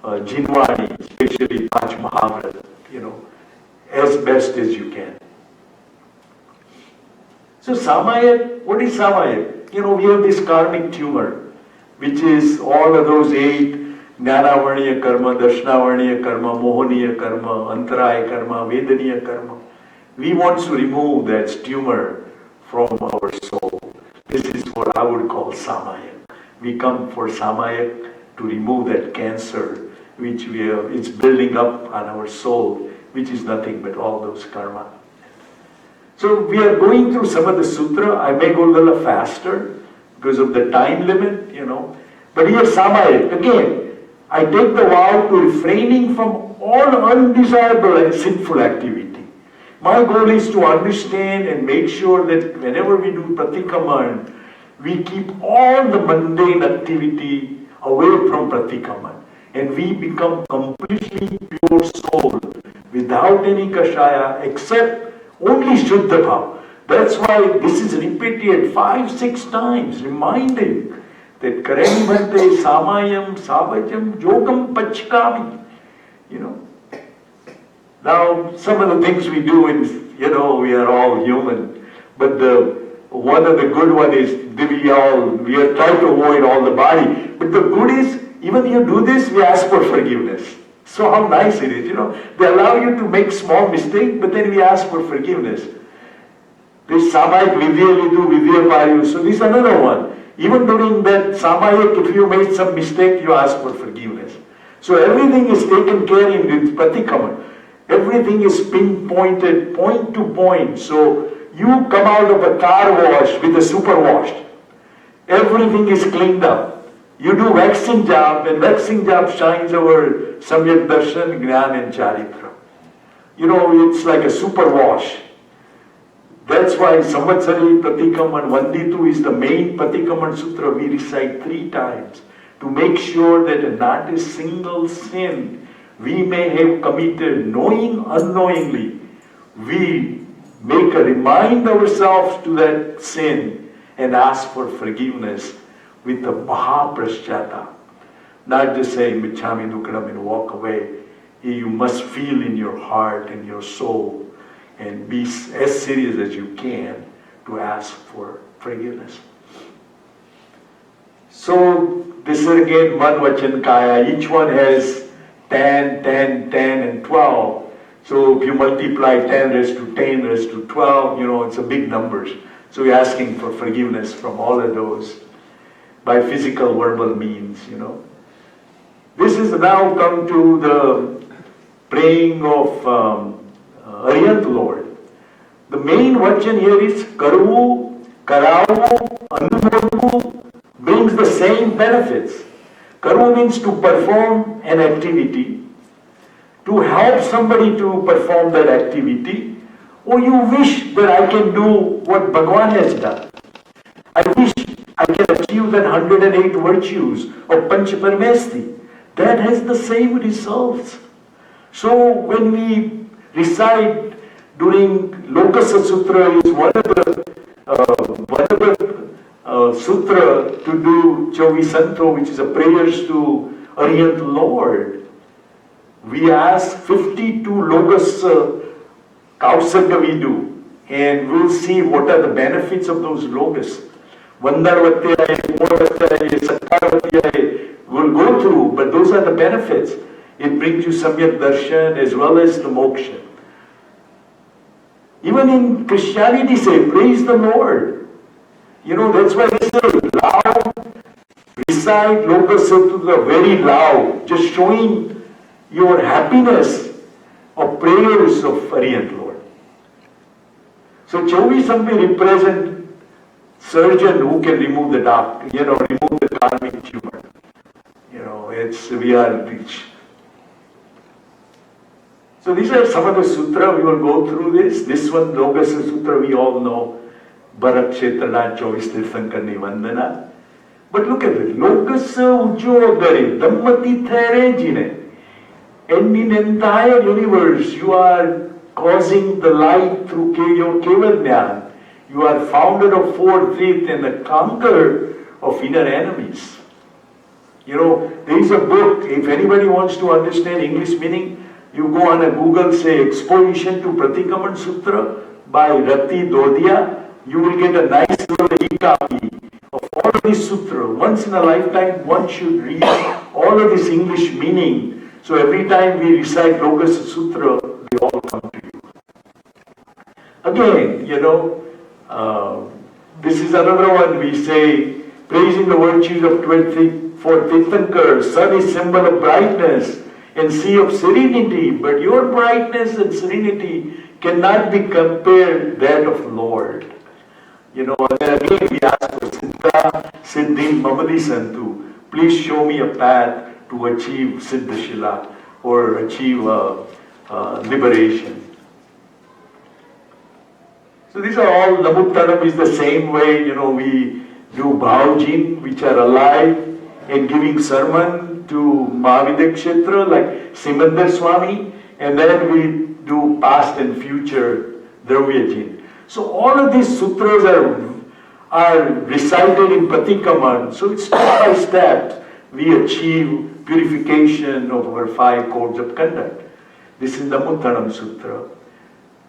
Jinwani, especially Panch Mahavrat, as best as you can. So Samayak, what is Samayak? We have this karmic tumor, which is all of those 8 Jnanavarniya karma, Darshanavarniya karma, Mohaniya karma, Antaraya karma, Vedaniya karma. We want to remove that tumor from our soul. This is what I would call Samayak. We come for Samayak to remove that cancer which it's building up on our soul, which is nothing but all those karma. So we are going through some of the sutra. I may go a little faster because of the time limit, But here Samayak, again, I take the vow to refraining from all undesirable and sinful activity. My goal is to understand and make sure that whenever we do pratikaman, we keep all the mundane activity away from pratikaman. And we become completely pure soul without any kashaya except only Shuddha Bhav. That's why this is repeated 5-6 times, reminding that Karani Bhante Samayam Savajam Jogam Pachkami. Now, some of the things we do is, we are all human. But one of the good one is we are trying to avoid all the body. But the good is, even you do this, we ask for forgiveness. So how nice it is, They allow you to make small mistake, but then we ask for forgiveness. This Samayik Vidya Vidu Vidya Paryu. So this is another one. Even during that Samayik, if you made some mistake, you ask for forgiveness. So everything is taken care in this Pratikama. Everything is pinpointed, point to point. So you come out of a car wash with a super wash. Everything is cleaned up. You do waxing job, and waxing job shines over Samyak Darshan, Gyan and Charitra. It's like a super wash. That's why Samvatsari Pratikaman Vanditu is the main Pratikaman Sutra we recite 3 times to make sure that not a single sin we may have committed, knowing, unknowingly, we remind ourselves to that sin and ask for forgiveness with a Mahapraschata. Not just saying Michami Dukadam and walk away. You must feel in your heart and your soul and be as serious as you can to ask for forgiveness. So this is again Man Vachan Kaya. Each one has 10, 10, 10 and 12. So if you multiply 10 raised to 10 raised to 12, it's a big numbers. So we're asking for forgiveness from all of those by physical, verbal means, This is now come to the praying of Arihant Lord. The main vachan here is Karu, Karavu, Anubodhu brings the same benefits. Karu means to perform an activity, to help somebody to perform that activity, or you wish that I can do what Bhagwan has done. I wish I can achieve that 108 virtues of Panchaparamesti. That has the same results. So when we recite during Lokasa Sutra is one of the sutra to do Chovi Santo, which is a prayers to Arihant Lord. We ask 52 Lokas Kausaka we do, and we'll see what are the benefits of those Lokas. Vandarvatyaye, Moratyaye, Sakarvatyaye, we'll go through, but those are the benefits. It brings you Samyak Darshan as well as the Moksha. Even in Christianity say, praise the Lord. That's why they say loud, recite Lokasatra very loud, just showing your happiness of prayers of Arihant Lord. So Chovi Sampi represent surgeon who can remove the dark, remove the karmic tumor. We are rich. So these are some of the sutra, we will go through this. This one, Lokasa Sutra, we all know. Bharat Kshetrana Chovis Tirthankar Vandana. But look at it. Lokasa Ujjogare, Dhammati Thare Jine. And in entire universe, you are causing the light through your Keval Jnana. You are founded of four teeth and a conqueror of inner enemies. There is a book, if anybody wants to understand English meaning, you go on a Google, say, Exposition to Pratikaman Sutra by Rati Dodia, you will get a nice little e-copy of all of these sutra. Once in a lifetime, one should read all of this English meaning. So every time we recite Lokasa Sutra, they all come to you. Again, this is another one we say, praising the virtues of 24 Tirthankar. Sun is symbol of brightness and sea of serenity, but your brightness and serenity cannot be compared that of Lord. And again we ask for Siddha, Siddhi, Mamadi Santu. Please show me a path to achieve Siddhashila or achieve liberation. So these are all, Namuttaram is the same way, we do Bhavjin, which are alive, and giving sermon to Mahavidya Kshetra, like Simandar Swami, and then we do past and future Dravyajin. So all of these sutras are recited in Pratikaman. So it's step by step we achieve purification of our 5 codes of conduct. This is the Namuttaram Sutra.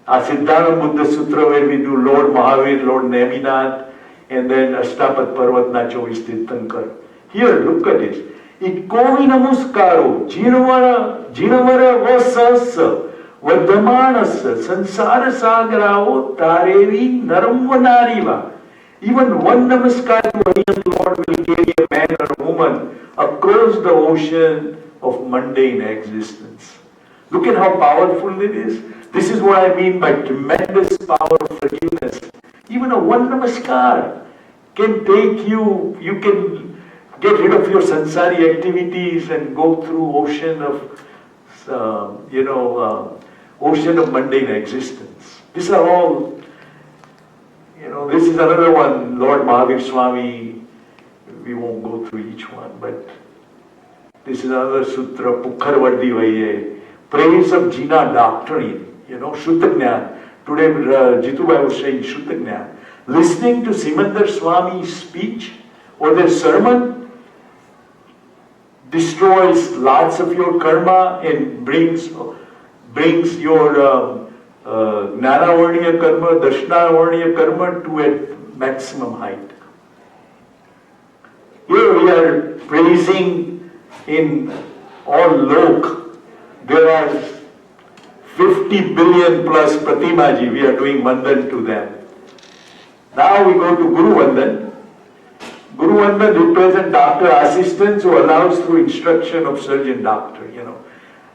Siddhana Buddha Sutra, where we do Lord Mahavir, Lord Neminath, and then Ashtapat Parvatna Chovis Tirthankar. Here, look at it. It Kovi Namaskaro, Jinavara Vasasa, Vadamanasa, Sansara Sagarao, Tarevi, Naramvanariva. Even one Namaskar to Arihant Lord will carry a man or a woman across the ocean of mundane existence. Look at how powerful it is. This is what I mean by tremendous power of forgiveness. Even a one Namaskar can take you can get rid of your sansari activities and go through ocean of mundane existence. These are all, this is another one, Lord Mahavir Swami, we won't go through each one, but this is another sutra, Pukharvardi Vaye, praise of Jina doctrine, Shuddha Jnana, Today, Jitubai was saying Shuddha listening to Simandar Swami's speech or their sermon destroys lots of your karma and brings your Gnanavarniya karma, Darshanavarniya karma to a maximum height. Here we are praising in all lok. There are 50 billion plus Pratimaji. We are doing Vandan to them. Now we go to Guru Vandan. Guru Vandan represents doctor assistants who allows through instruction of surgeon doctor.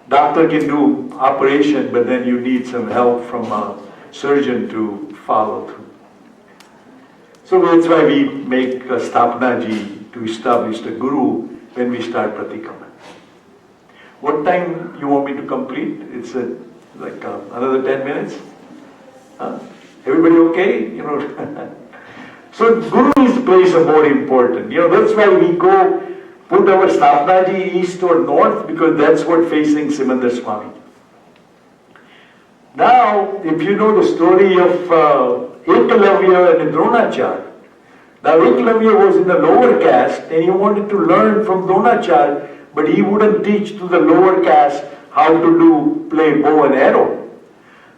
Doctor can do operation, but then you need some help from a surgeon to follow through. So that's why we make a Stapnaji to establish the Guru when we start Pratikaman. What time you want me to complete? It's another 10 minutes? Everybody okay? So Guru plays a more important. That's why we go put our Stapnaji east or north, because that's what facing Simandar Swami. Now, if you know the story of Ekalavya and Dronachar, now Ekalavya was in the lower caste and he wanted to learn from Dronachar, but he wouldn't teach to the lower caste how to play bow and arrow.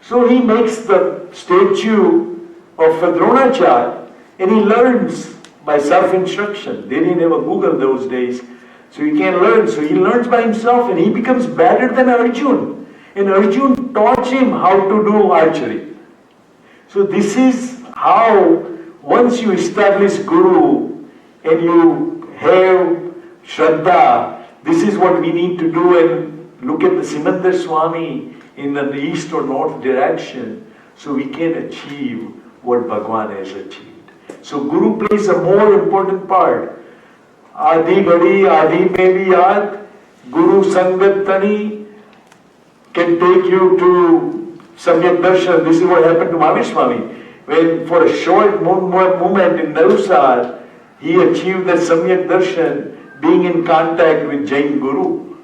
So he makes the statue of Dronachar and he learns by self-instruction. They didn't have a Google those days, so he can't learn. So he learns by himself and he becomes better than Arjun. And Arjun taught him how to do archery. So this is how, once you establish Guru and you have Shraddha, this is what we need to do, and look at the Simandar Swami in the east or north direction, so we can achieve what Bhagwan has achieved. So Guru plays a more important part. Adi Gadi, Adi Mevi Yad, Guru Sangat Tani can take you to Samyak Darshan. This is what happened to Mahavir Swami. When for a short moment in Navsar, he achieved that Samyak Darshan, being in contact with Jain Guru.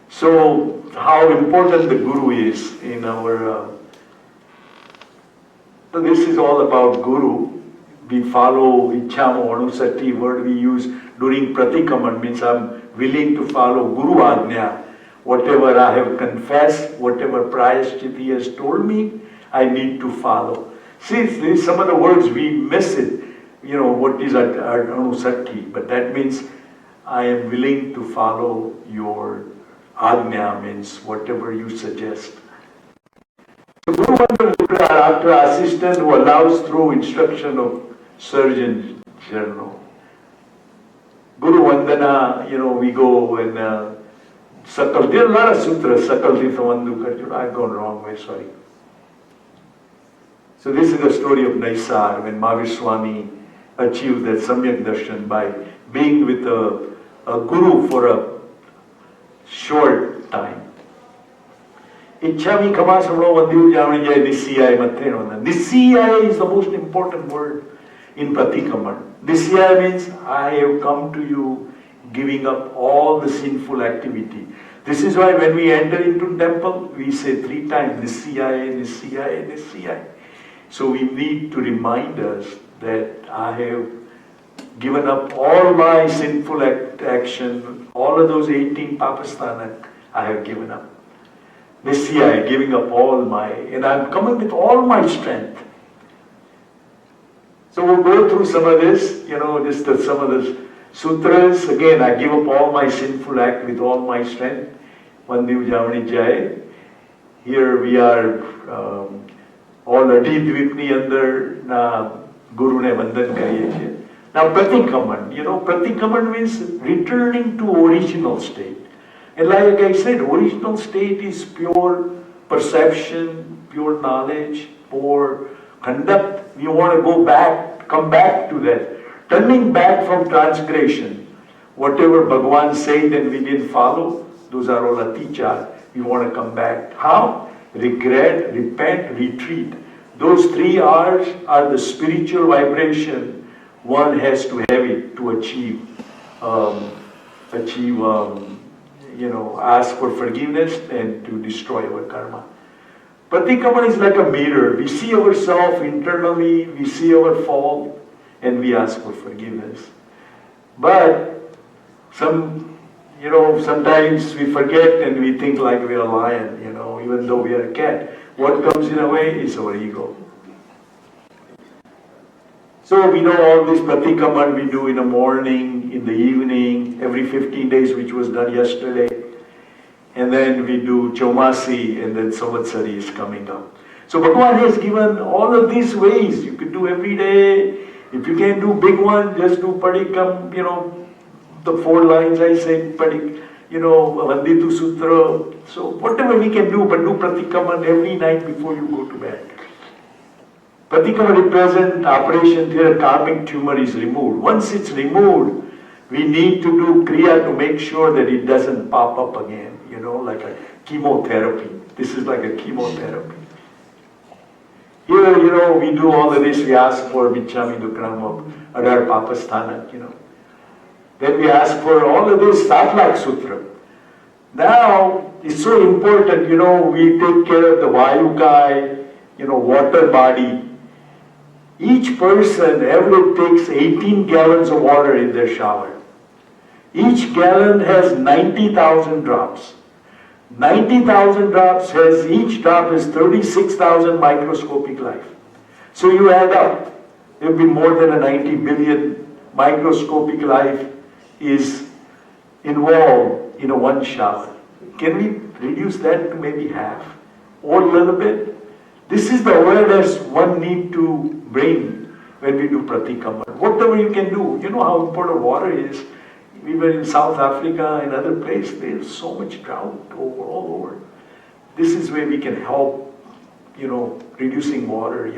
So how important the Guru is in our... So this is all about Guru. We follow Ichhamo Anusati, word we use during Pratikaman, means I'm willing to follow Guru Ajna. Whatever I have confessed, whatever Prayashchit he has told me, I need to follow. See, some of the words we miss it, what is Anusati, but that means I am willing to follow your Ajna, means whatever you suggest. So Guru Vandana after assistant who allows through instruction of Surgeon General. Guru Vandana, we go and Sakal, there are a lot of sutras, Sakal Tirthavandu Karjuna, I've gone wrong way, sorry. So this is the story of Naisar, when Mahavir Swami achieved that Samyak Darshan by being with a Guru for a short time. Ichhami Kama Samro Vandiv Jamani Jai Nisiyai Matreno. Nisiyai is the most important word in Pratikaman. Nisiyai means I have come to you giving up all the sinful activity. This is why when we enter into temple, we say 3 times Nisiyai, Nisiyai, Nisiyai. So we need to remind us that I have given up all my sinful action, all of those 18 Papasthanak I have given up. Nisiyai, giving up all my, and I'm coming with all my strength. So we'll go through some of this, some of the sutras. Again, I give up all my sinful act with all my strength. Vandiv Jamani Jai. Here we are already Dvipni under Guru ne Vandan kariye. Now Pratikaman, Pratikaman means returning to original state. And like I said, original state is pure perception, pure knowledge, pure conduct. We want to go back, come back to that. Turning back from transgression. Whatever Bhagwan said and we didn't follow, those are all atichar. We want to come back. How? Regret, repent, retreat. Those 3 R's are the spiritual vibration one has to have it to achieve, ask for forgiveness and to destroy our karma. Pratikaman is like a mirror. We see ourselves internally, we see our fault, and we ask for forgiveness. But sometimes we forget and we think like we are a lion, even though we are a cat. What comes in our way is our ego. So we know all this Pratikaman we do in the morning, in the evening, every 15 days, which was done yesterday. And then we do Chomasi, and then Samvatsari is coming up. So Bhagavan has given all of these ways. You could do every day. If you can't do big one, just do Padikam, the 4 lines I said, Vanditu Sutra. So whatever we can do, but do Pratikaman every night before you go to bed. Pratikaman represents operation here, karmic tumor is removed. Once it's removed, we need to do Kriya to make sure that it doesn't pop up again, like a chemotherapy. This is like a chemotherapy. Here, we do all of this, we ask for Vichami Dukram of Adar Papasthana, Then we ask for all of this Satlak Sutra. Now, it's so important, we take care of the Vayukai, water body. Each person every takes 18 gallons of water in their shower. Each gallon has 90,000 drops. 90,000 drops each drop is 36,000 microscopic life. So you add up, it will be more than a 90 billion microscopic life is involved in a one shower. Can we reduce that to maybe half or a little bit? This is the awareness one need to bring when we do Pratikaman. Whatever you can do, you know how important water is. We were in South Africa and other places, there's so much drought all over. This is where we can help, reducing water,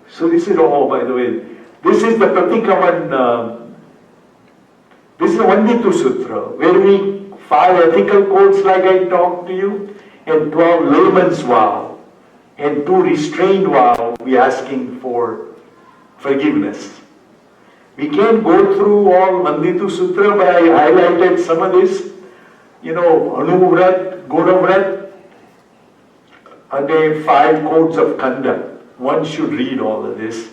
So this is all, by the way. This is the Pratikaman, this is the Vanditu Sutra, where we 5 ethical codes like I talked to you, and 12 layman's vow, and 2 restrained vow, we asking for forgiveness. We can't go through all Vanditu Sutra, but I highlighted some of this, Anuvrat, Gunavrat, and the 5 codes of conduct. One should read all of this,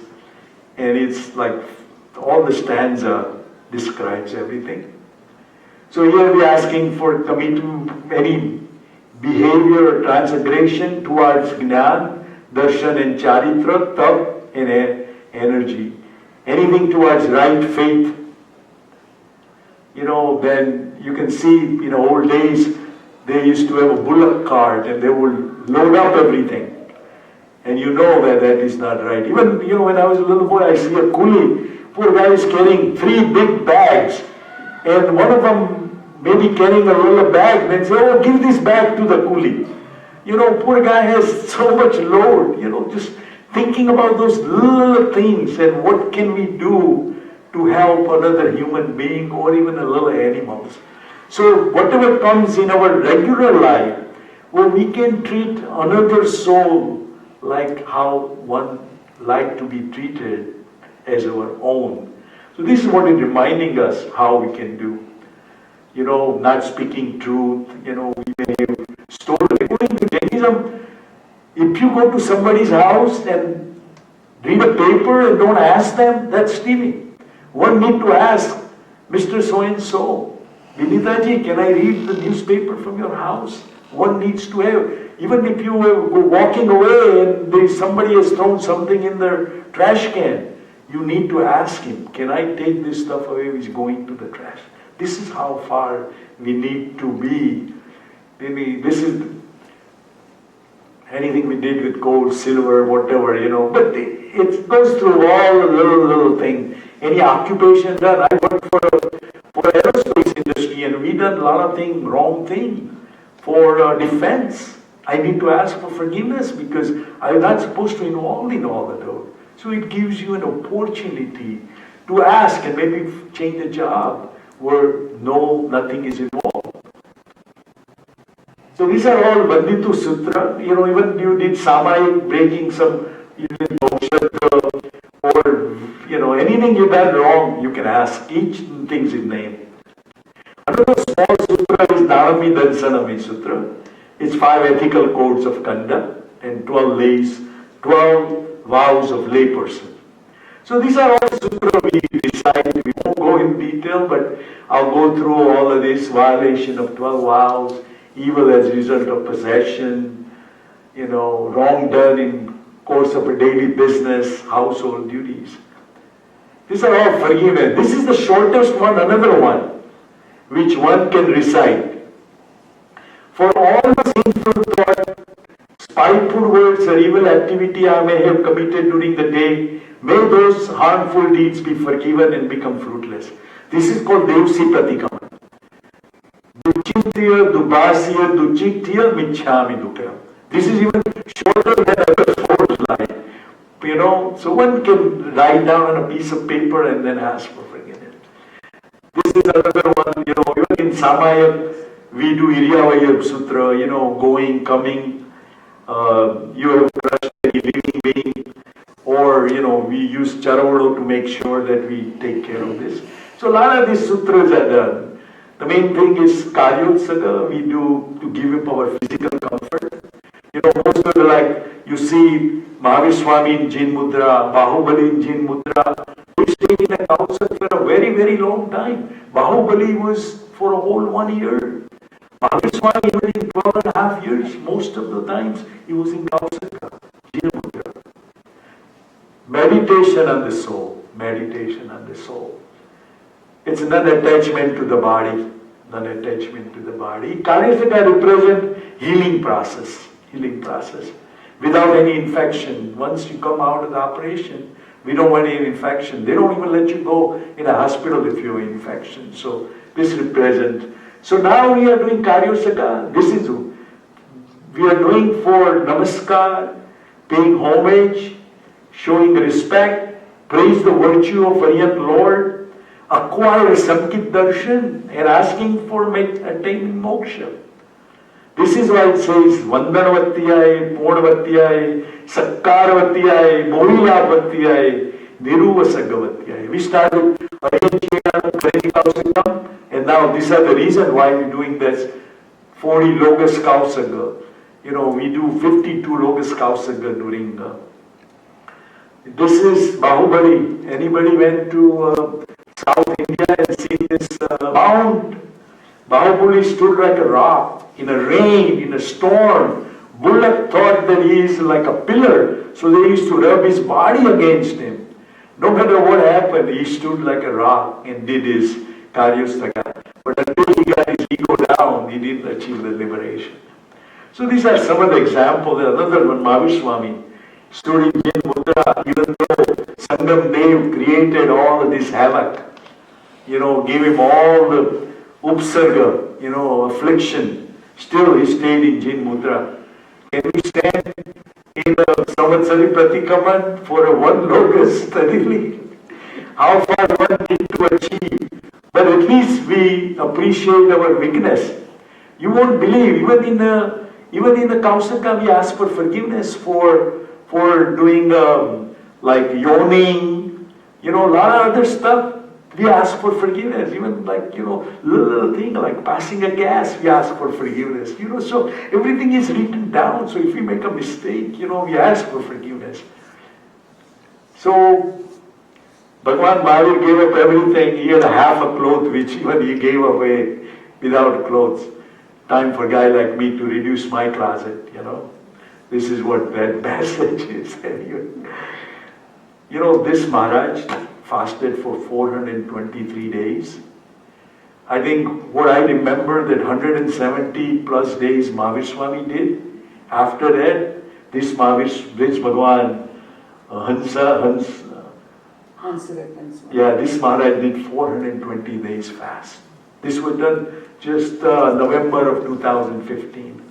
and it's like all the stanza describes everything. So here we are asking for committing any behavior or transgression towards Jnana, Darshan and Charitra, Tap and energy. Anything towards right faith, then you can see in old days, they used to have a bullock cart and they would load up everything. And you know that is not right. Even, when I was a little boy, I see a coolie. Poor guy is carrying 3 big bags. And one of them maybe carrying a little bag. Then say, oh, give this bag to the coolie. Poor guy has so much load. Just thinking about those little things and what can we do to help another human being or even a little animals. So whatever comes in our regular life, where we can treat another soul like how one like to be treated as our own. So this is what is reminding us how we can do. Not speaking truth, we may have stolen. According to Jainism, if you go to somebody's house and read a paper and don't ask them, that's stealing. One need to ask, Mr. So-and-so, Vinitaji, can I read the newspaper from your house? One needs to have, even if you are walking away and somebody has thrown something in their trash can, you need to ask him, can I take this stuff away which is going to the trash? This is how far we need to be. Maybe this is anything we did with gold, silver, whatever, but it goes through all the little thing. Any occupation done, I worked for aerospace industry and we done a lot of wrong thing for defense. I need to ask for forgiveness because I'm not supposed to involve in all of those. So it gives you an opportunity to ask and maybe change the job where nothing is involved. So these are all Vanditu Sutra. Even you did Samayik, breaking some, you did or anything you done wrong, you can ask. Each thing's in name. Another small sutra is Dharami Dansanami Sutra. It's 5 ethical codes of conduct. and 12 vows of layperson. So these are all sutra we decided. We won't go in detail, but I'll go through all of this: violation of 12 vows, evil as a result of possession, wrong done in course of a daily business, household duties. These are all forgiven. This is the shortest one, another one, which one can recite. For all the sinful thought, spiteful words or evil activity I may have committed during the day, may those harmful deeds be forgiven and become fruitless. This is called Devsi Pratikama. Duchitya, Dubhasya, Duchitya, Michhami Dukha. This is even shorter than the fourth line. So one can write down on a piece of paper and then ask for forgiveness. This is another one, even in Samaya, we do Iryavaya Sutra, going, coming, you have crushed any living being, or, we use Charavado to make sure that we take care of this. So a lot of these sutras are done. The main thing is Karyotsaga, we do to give him our physical comfort. Most of you see Mahavir Swami in Jin Mudra, Bahubali in Jin Mudra, they stayed in a Kausaka for a very, very long time. Bahubali was for a whole 1 year. Mahavir Swami was in 12.5 years. Most of the times he was in Kausaka, Jin Mudra. Meditation on the soul. Meditation on the soul. It's non-attachment to the body. Non-attachment to the body. Karyasaka represent healing process. Healing process. Without any infection. Once you come out of the operation, we don't want any infection. They don't even let you go in a hospital if you have infection. So this represents. So now we are doing Karyasaka. We are doing for Namaskar, paying homage, showing respect, praise the virtue of Aryan Lord, acquire Samkit Darshan, and asking for attaining moksha. This is why it says Vandanavatyai, Purnavatyai, Sakkaravatyai, Mohilavatyai, Niruvasagavatyai. We started Aryan Kausikam, and now these are the reason why we're doing this 40 Logas Kausaga. We do 52 Logas Kausaga during this is Bahubali. Anybody went to South India and seen this mound? Bahubali stood like a rock in a rain, in a storm. Bullock thought that he is like a pillar, so they used to rub his body against him. No matter what happened, he stood like a rock and did his Karyastaka. But until he got his ego down, he didn't achieve the liberation. So these are some of the examples. Another one, Mahavir Swami, stood in Jin Mudra, even though Sangam Dev created all of this havoc, gave him all the upsarga, affliction, still he stayed in Jin Mudra. Can we stand in a Samvatsari Pratikaman for a one lotus steadily? How far one need to achieve? But at least we appreciate our weakness. You won't believe, even in the Kausaka we ask for forgiveness for doing like yawning, a lot of other stuff. We ask for forgiveness, even little thing like passing a gas, we ask for forgiveness. So everything is written down. So if we make a mistake, we ask for forgiveness. So Bhagwan Mahavir gave up everything. He had half a cloth which even he gave away without clothes. Time for a guy like me to reduce my closet, This is what that passage is. This Maharaj fasted for 423 days. I think what I remember that 170 plus days Mahavir Swami did. After that, this Bhagwan this Maharaj did 420 days fast. This was done just November of 2015.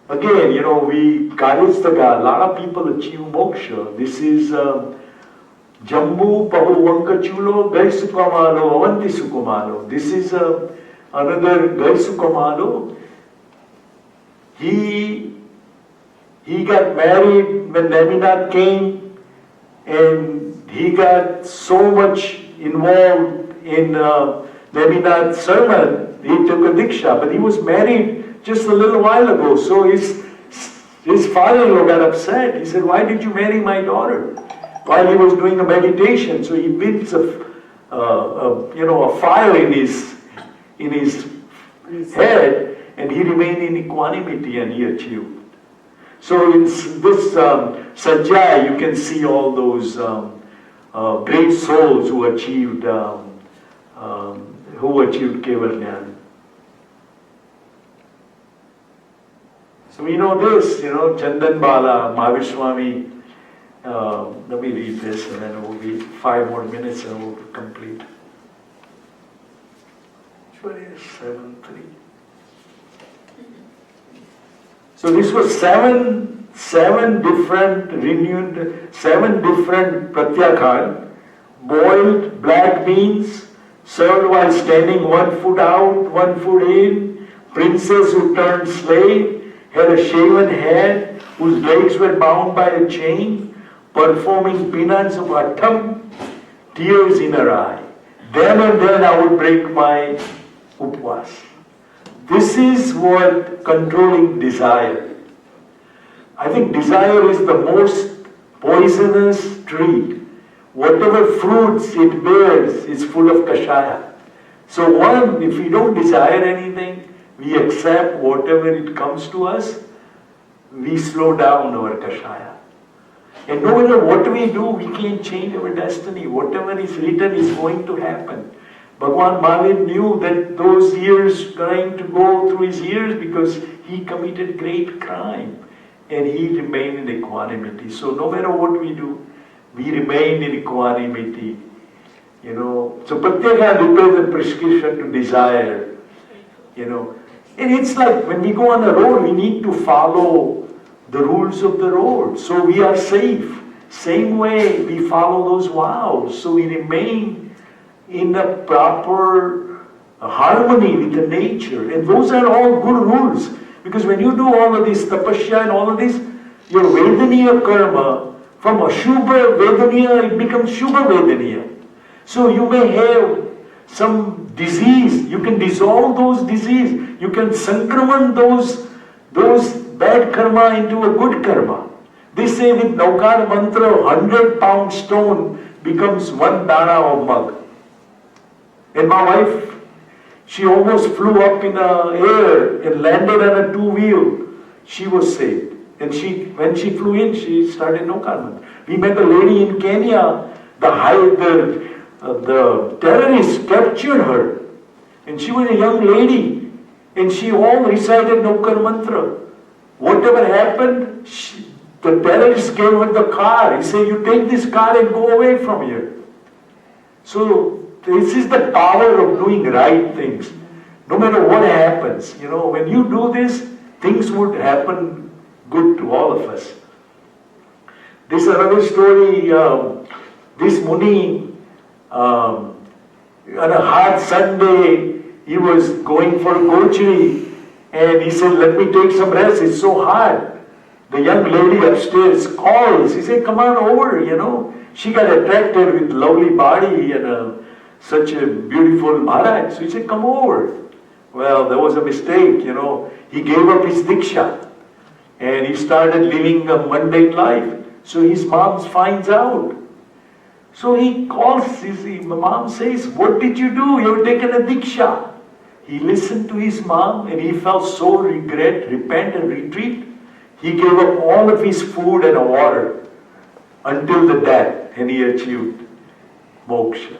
Again, we Karyastaka, a lot of people achieve moksha. This is Jambu Pahuvanka Chulo Gaisukamalo Avanti Sukumalo. This is another Gaisukamalo. He got married when Naminath came, and he got so much involved in Naminath's sermon, he took a diksha, but he was married just a little while ago. So his father-in-law got upset. He said, why did you marry my daughter? While he was doing a meditation. So he builds a fire in his head, and he remained in equanimity and he achieved. So in this Sajjaya, you can see all those great souls who achieved Keval Jnana. So we know this, Chandan Bala, Mahavir Swami. Let me read this and then it will be 5 more minutes and we'll complete. Which one is 7:3? So this was seven different pratyakhan, boiled black beans, served while standing 1 foot out, 1 foot in, princess who turned slave, had a shaven head, whose legs were bound by a chain, performing penance of Attam, tears in her eye. Then and then I would break my upvas. This is what controlling desire. I think desire is the most poisonous tree. Whatever fruits it bears is full of kashaya. So if we don't desire anything, we accept whatever it comes to us, we slow down our kashaya. And no matter what we do, we can't change our destiny. Whatever is written is going to happen. Bhagavan Mahavir knew that those years going to go through his years because he committed great crime and he remained in equanimity. So no matter what we do, we remain in equanimity. So pratyakhan represents the prescription to desire. And it's like when we go on the road, we need to follow the rules of the road. So we are safe. Same way we follow those vows. So we remain in a proper harmony with the nature. And those are all good rules. Because when you do all of this tapasya and all of this, your vedaniya karma, from ashubha vedaniya, it becomes shubha vedaniya. So you may have some disease, you can dissolve those disease, you can sankraman those bad karma into a good karma. They say with Naukar mantra, 100-pound stone becomes 1 dana of mug. And my wife, she almost flew up in the air and landed on a 2-wheel. She was saved. And when she flew in, she started Naukar mantra. We met a lady in Kenya, the terrorists captured her. And she was a young lady. And she all recited Naukar mantra. Whatever happened, the terrorists gave her the car. He said, you take this car and go away from here. So this is the power of doing right things. No matter what happens, when you do this, things would happen good to all of us. This is another story. This Muni, on a hot Sunday, he was going for Gochari. And he said, let me take some rest, it's so hot. The young lady upstairs calls. He said, come on over, She got attracted with lovely body and such a beautiful Maharaj. So he said, come over. Well, there was a mistake, He gave up his diksha. And he started living a mundane life. So his mom finds out. So he calls, my mom says, what did you do? You have taken a diksha. He listened to his mom and he felt so repent and retreat. He gave up all of his food and water until the death and he achieved moksha.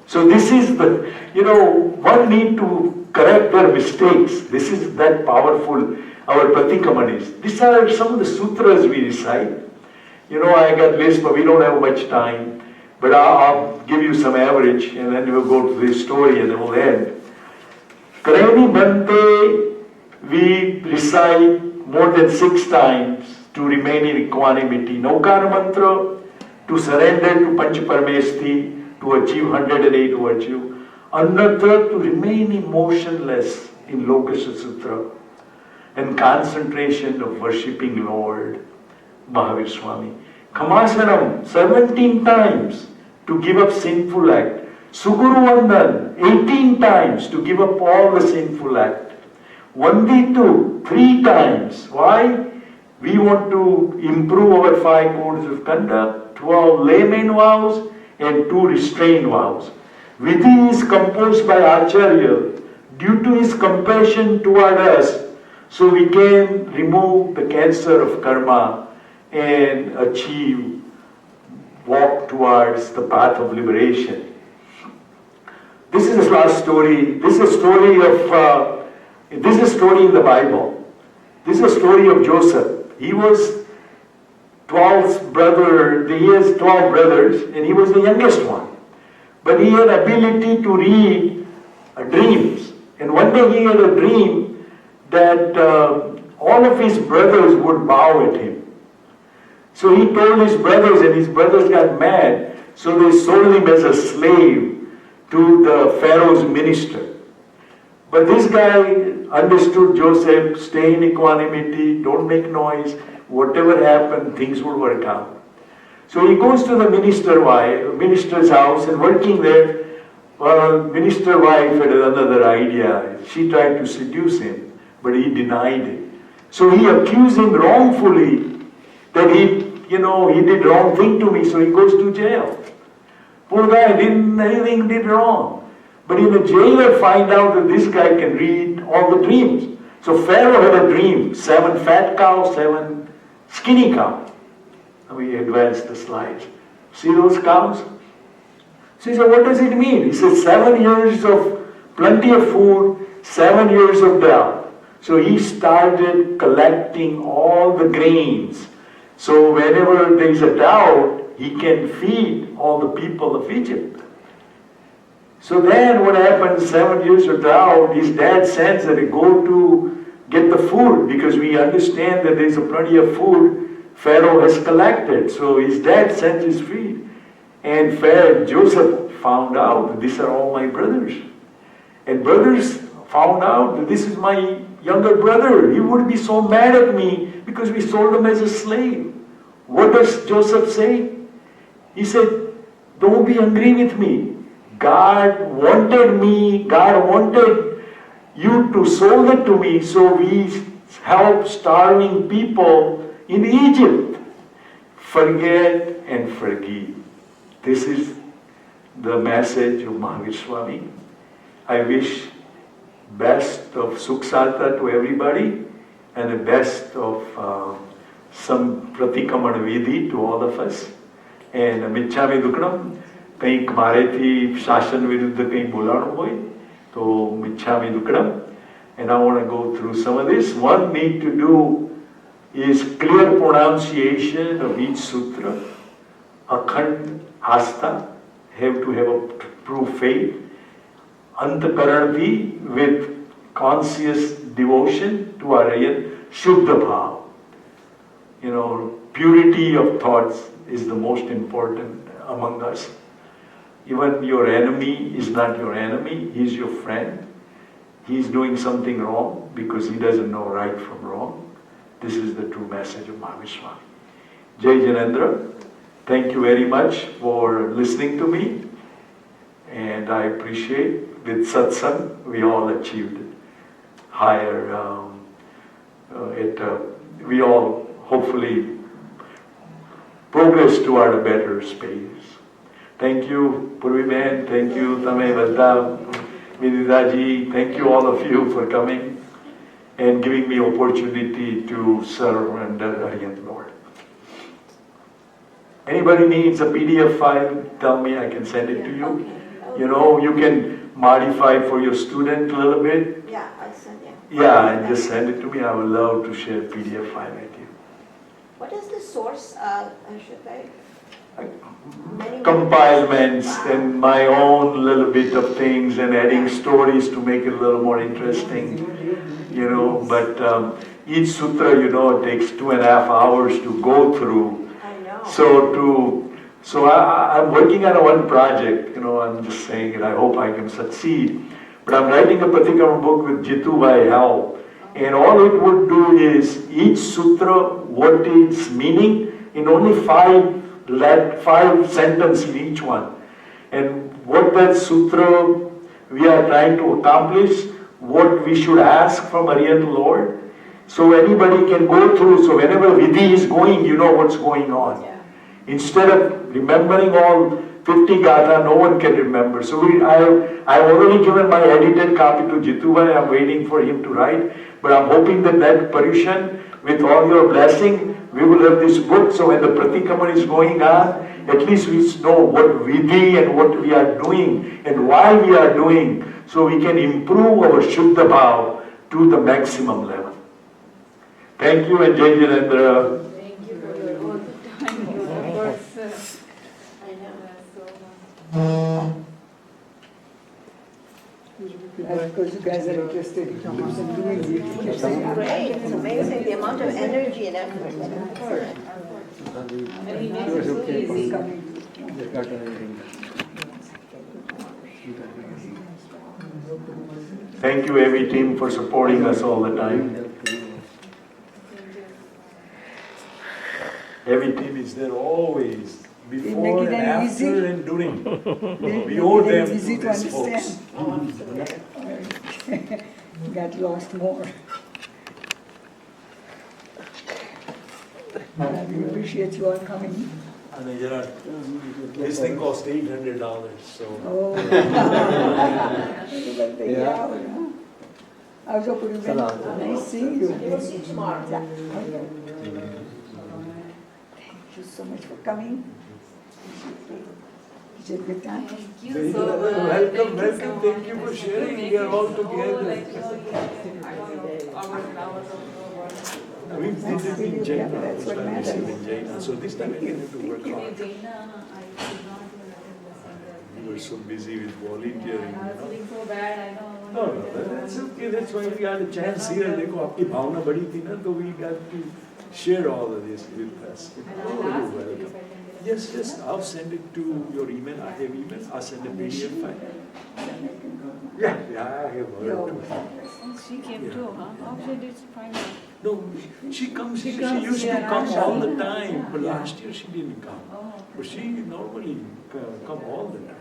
So this is one need to correct their mistakes. This is that powerful, our pratikamanis. These are some of the sutras we recite. I got list, but we don't have much time. But I'll give you some average and then we'll go to this story and then we'll end. Karani Bhante, we recite more than 6 times to remain in equanimity. Naukar mantra, to surrender to Panchaparameshti, to achieve 108 virtue. Annatra, to remain emotionless in Lokasha Sutra. And concentration of worshipping Lord, Mahavir Swami. Kamasanam, 17 times to give up sinful act. Suguru Vandan, 18 times to give up all the sinful act. Only 2, 3 times. Why? We want to improve our 5 codes of conduct, 12 layman vows, and 2 restrained vows. Vidhi is composed by Acharya due to his compassion toward us, so we can remove the cancer of karma and walk towards the path of liberation. This is the last story. This is a story in the Bible. This is a story of Joseph. He was 12th brother. He has 12 brothers, and he was the youngest one. But he had ability to read dreams. And one day he had a dream that all of his brothers would bow at him. So he told his brothers, and his brothers got mad. So they sold him as a slave to the Pharaoh's minister. But this guy understood Joseph, stay in equanimity, don't make noise, whatever happened, things would work out. So he goes to the minister's house, and working there, minister wife had another idea. She tried to seduce him, but he denied it. So he accused him wrongfully that he did wrong thing to me, so he goes to jail. Poor guy anything did wrong. But in the jailer find out that this guy can read all the dreams. So Pharaoh had a dream, 7 fat cows, 7 skinny cows. We advance the slides. See those cows? So he said, what does it mean? He said, 7 years of plenty of food, 7 years of drought. So he started collecting all the grains. So whenever there is a drought, he can feed all the people of Egypt. So then what happens, 7 years of drought, his dad sends that he go to get the food, because we understand that there is plenty of food Pharaoh has collected. So his dad sends his feed. And Joseph found out that these are all my brothers. And brothers found out that this is my younger brother. He would be so mad at me because we sold him as a slave. What does Joseph say? He said, don't be angry with me. God wanted you to sold it to me, so we help starving people in Egypt. Forget and forgive. This is the message of Mahavir Swami. I wish best of Sukh Sarta to everybody, and the best of some Pratikraman Vidhi to all of us. And Michhami Dukkanam. કંઈક મારેથી શાસન વિરુદ્ધ કંઈક બોલાણું હોય તો મિચ્છામિ દુક્કડમ. And I want to go through some of this. One need to do is clear pronunciation of each sutra, akhand asta, have to have a true faith, antakaranvi with conscious devotion to Aryan, shuddha bhav. Purity of thoughts is the most important among us. Even your enemy is not your enemy, he's your friend. He's doing something wrong because he doesn't know right from wrong. This is the true message of Mahavir Swami. Jai Janendra, thank you very much for listening to me. And I appreciate with satsang we all achieved higher, we all hopefully progress toward a better space. Thank you, Purvi Man. Thank you, Tame Vadda, Vididaji. Thank you, all of you, for coming and giving me opportunity to serve under Aryan Lord. Anybody needs a PDF file, tell me, I can send it to you. You can modify for your student a little bit. Yeah, I'll send it. Yeah, and just send it to me. I would love to share PDF file with you. What is the source, Harshad? Compilements and my own little bit of things and adding stories to make it a little more interesting, but each sutra, it takes 2.5 hours to go through. I know. So I'm working on one project, I'm just saying it, I hope I can succeed. But I'm writing a particular book with Jitu Bhai help, and all it would do is each sutra, what its meaning, in only 5 sentences in each one. And what that sutra we are trying to accomplish, what we should ask from Arihat Lord. So anybody can go through, so whenever Vidhi is going, you know what's going on. Instead of remembering all 50 Gatha, no one can remember. So I've already given my edited copy to Jitubhai. I'm waiting for him to write. But I'm hoping that Paryushana, with all your blessing, we will have this book. So when the Pratikaman is going on, at least we know what Vidhi and what we are doing and why we are doing. So we can improve our Shuddha Bhav to the maximum level. Thank you and Jai Jinendra. Thank you for all the time, your efforts. I know so much. Because you guys are interested in doing it. It's great. It's amazing the amount of energy and effort. And he makes it so easy. Thank you every team for supporting us all the time. Every team is there always, before and after and during. We owe them to easy to these folks. understand. Got lost more. We appreciate you all coming. And this thing cost $800, so. Oh. How's your Puruvan? Nice seeing you. We'll see you tomorrow. Yeah. Okay. Thank you so much for coming. Did you have a good time? Thank you so much. Welcome, thank you for sharing. We are all together. We did it in Jaina, That's what matters. so this time again we have to work hard. Jaina, I could not even attend the Sunday. We were so busy with volunteering. I was feeling so bad, I know. No, that's okay. That's why we got a chance here. देखो आपकी भावना बड़ी थी ना, तो we got to share all of this with us. Oh, you're welcome. Yes, I'll send it to your email. I have email. I'll send a PDF file. Yeah, I have heard too. She came too, huh? How she did find out? No, she comes. She comes, used to yeah, come yeah. all the time, but last year she didn't come. Oh. But she normally come all the time.